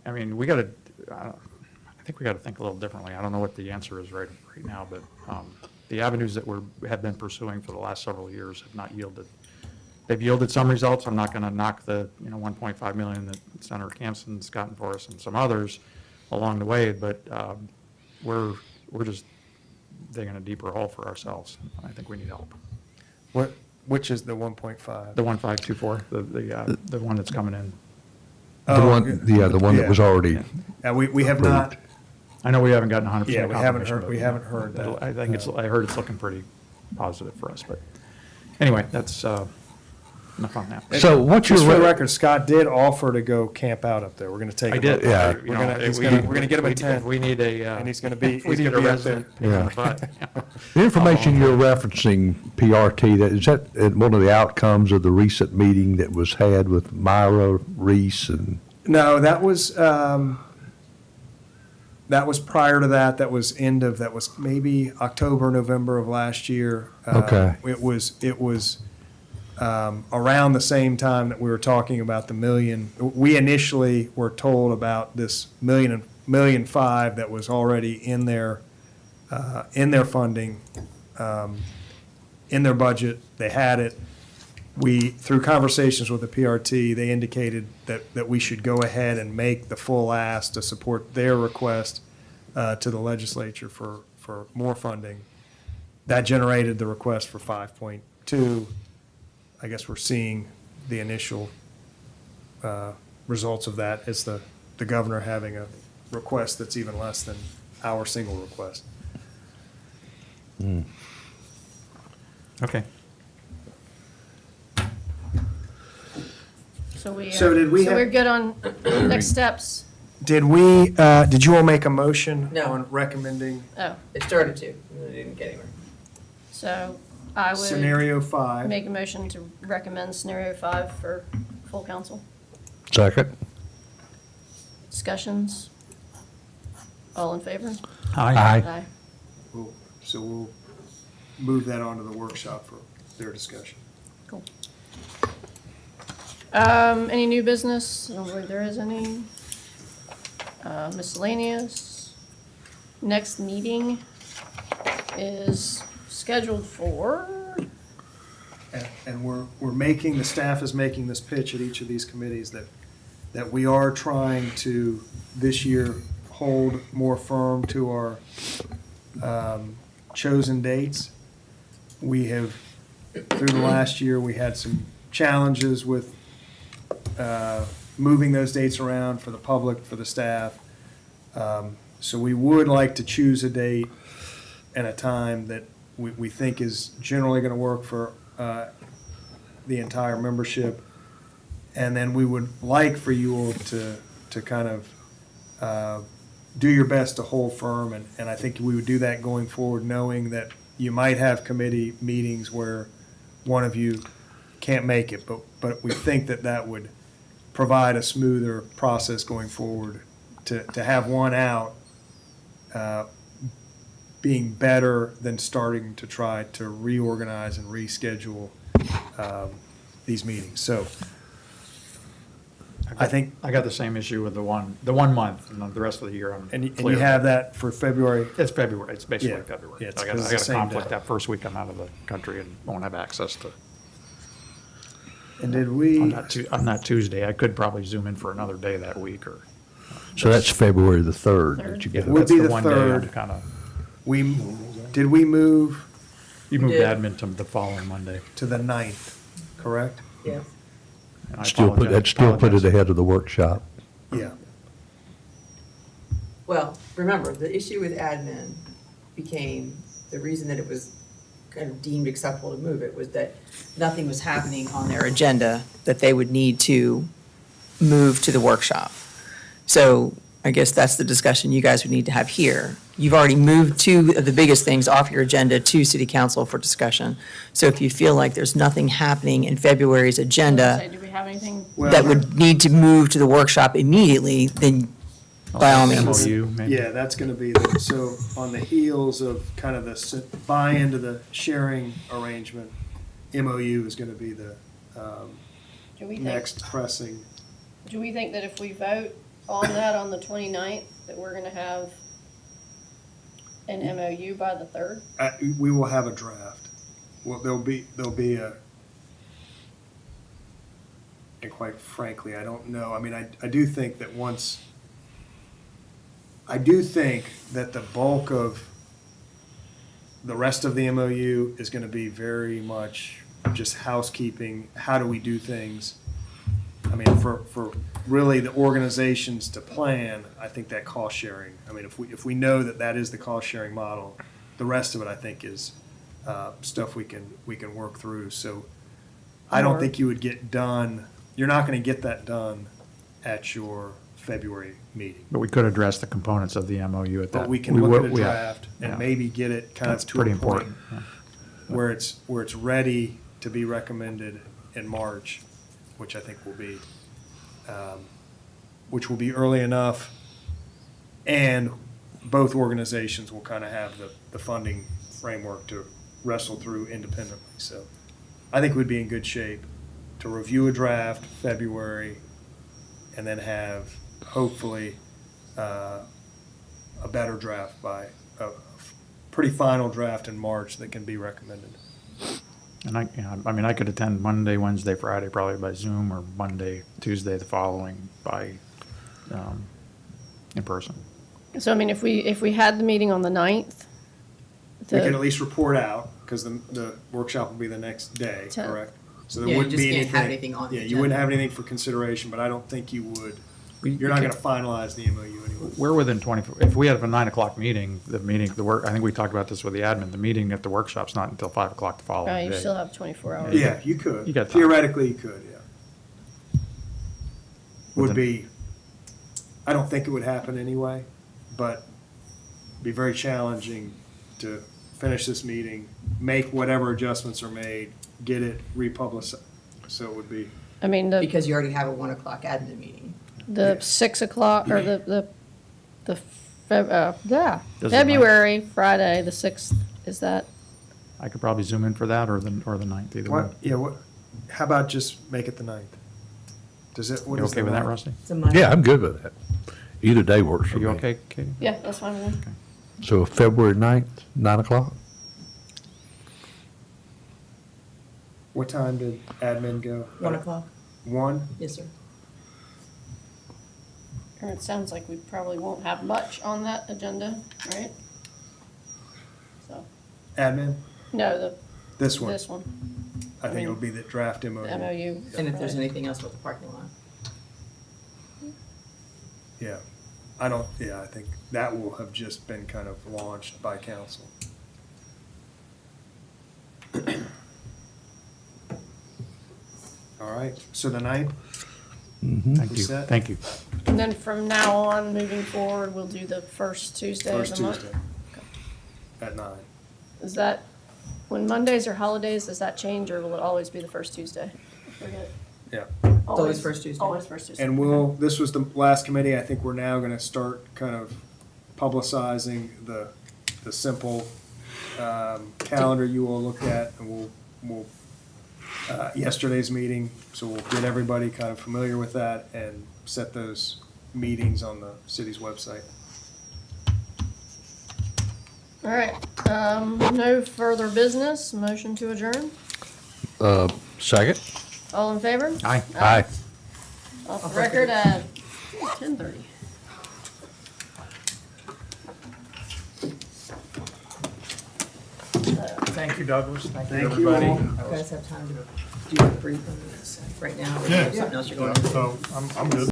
I mean, I think we got to think a little differently. I don't know what the answer is right now, but the avenues that have been pursuing for the last several years have not yielded. They've yielded some results. I'm not going to knock the 1.5 million that Senator Campson's gotten for us and some others along the way, but we're just digging a deeper hole for ourselves. I think we need help. Which is the 1.5? The 1524, the one that's coming in. The one that was already. We have not, I know we haven't gotten 100% yeah, confirmation, we but haven't heard that. I think I heard it's looking pretty positive for us, but anyway, that's enough on that. So what's your? Just for the record, Scott did offer to go camp out up there. We're going to take I him did. up. Yeah. We're gonna get him a tent. We need a. And he's gonna be- we he's need gonna a be up resident. there. pig on the butt. The information you're referencing, PRT, is that one of the outcomes of the recent meeting that was had with Myra Reese and? No, that was prior to that. That was maybe October, November of last year. Okay. It was around the same time that we were talking about the million. We initially were told about this $1.5 million that was already in their funding, in their budget. They had it. Through conversations with the PRT, they indicated that we should go ahead and make the full ask to support their request to the legislature for more funding. That generated the request for 5.2. I guess we're seeing the initial results of that as the governor having a request that's even less than our single request. Okay. So So we're good on next steps. Did you all make a motion No. on recommending Oh, It started to, and it didn't get anywhere. so I would scenario 5? make a motion to recommend scenario 5 for full council. Second. Discussions? All in favor? Aye. So we'll move that onto the workshop for their discussion. Cool. Any new business? I don't believe there is any. Miscellaneous. Next meeting is scheduled for, And the staff is making this pitch at each of these committees that we are trying to, this year, hold more firm to our chosen dates. We have, through the last year, we had some challenges with moving those dates around for the public, for the staff. So we would like to choose a date and a time that we think is generally going to work for the entire membership. And then we would like for you all to to kind of do your best to hold firm, and I think we would do that going forward, knowing that you might have committee meetings where one of you can't make it, but we think that that would provide a smoother process going forward. To have one out being better than starting to try to reorganize and reschedule these meetings. So I think, I got the same issue with the one month, and the rest of the year I'm and you clear. have that for February. It's February, it's basically Yeah. February. Yeah, it's I 'cause it's got the a same conflict day. that first week I'm out of the country and won't have access to, And did we? on that Tuesday. I could probably zoom in for another day that week, or. So that's February the 3rd that you Yeah, get. Would that's be the the one day I'm 3rd. kind of, Did we move you moved did. admin to the following Monday. to the 9th, correct? Yes. and I Still put, that still put it apologize. ahead of the workshop. Yeah. Well, remember, the issue with admin became, the reason that it was kind of deemed acceptable to move it was that nothing was happening on their agenda that they would need to move to the workshop. So I guess that's the discussion you guys would need to have here. You've already moved two of the biggest things off your agenda to city council for discussion. So if you feel like there's nothing happening in February's agenda Say, do we have anything? that would need to move to the workshop immediately, then by all means. MOU, maybe. Yeah, that's gonna be, so on the heels of kind of the buy-in to the sharing arrangement, MOU is gonna be the Do we think, next pressing. do we think that if we vote on that on the 29th, that we're gonna have an MOU by the 3rd? We will have a draft. Well, there'll be a, and quite frankly, I don't know. I mean, I do think that I do think that the bulk of the rest of the MOU is gonna be very much just housekeeping. How do we do things? I mean, for really the organizations to plan, I think that cost sharing, I mean, if we know that that is the cost sharing model, the rest of it, I think, is stuff we can work through. So I don't think you would get done, you're not gonna get that done at your February meeting. But we could address the components of the MOU at that. But we can look at a will- yeah, draft and yeah. maybe get it kind That's of to pretty a point important. yeah. where it's ready to be recommended in March, which I think will be, early enough. And both organizations will kind of have the funding framework to wrestle through independently. So I think we'd be in good shape to review a draft February and then have hopefully a better draft by, a pretty final draft in March that can be recommended. And I mean, I could attend Monday, Wednesday, Friday, probably by Zoom, or Monday, Tuesday, the following by, in person. So I mean, if we had the meeting on the 9th, We can at least report out, because the workshop will be the next day, Tenth. correct? So Yeah, there you wouldn't just be can't have anything on the Yeah, you wouldn't agenda. have anything for consideration, but I don't think you would, We- you're not gonna finalize the MOU anyway. We're within 24, if we have a 9 o'clock meeting, I think we talked about this with the admin, the meeting at the workshop's not until 5 o'clock the following you day. still have 24 hours. Yeah, you could. You got time. Theoretically, you could, yeah. Would With be, I don't think it would happen anyway, but be very challenging to finish this meeting, make whatever adjustments are made, get it republished, so it would be, I mean, Because you already have a 1 o'clock admin meeting. the 6 o'clock, or Doesn't February, Friday, the 6th, is that, I could probably zoom in for that, or the 9th, either one. what, yeah, what, how about just make it the 9th? Does it, what You is the okay with that, 9th? Rusty? It's a Monday. Yeah, I'm good with that. Either day works for Are me. you okay, Katie? yeah, that's fine with me. So February 9th, 9 o'clock? What time did admin go? 1 o'clock? 1? Yes, sir. And it sounds like we probably won't have much on that agenda, right? So, Admin? no, This one? this one, I think it'll be the draft MOU. the MOU. And if there's right. anything else with the parking lot. Yeah, I think that will have just been kind of launched by council. All right, so the 9th, Thank We you, set? thank you. And then from now on, moving forward, we'll do the first Tuesday of First the month. Tuesday at 9. Is that, when Mondays are holidays, does that change, or will it always be the first Tuesday? I forget. Yeah. always first Tuesday. Always first Tuesday. And this was the last committee, I think we're now gonna start kind of publicizing the simple calendar you all looked at, and we'll yesterday's meeting, so we'll get everybody kind of familiar with that and set those meetings on the city's website. All right, no further business, motion to adjourn, Second? all in favor? Aye. Aye. Off the record at 10:30. Thank you, Douglas. Thank you, Thank you everybody. all. You guys have time to do a brief on this right now, or do you have something else you're going to do? So I'm good.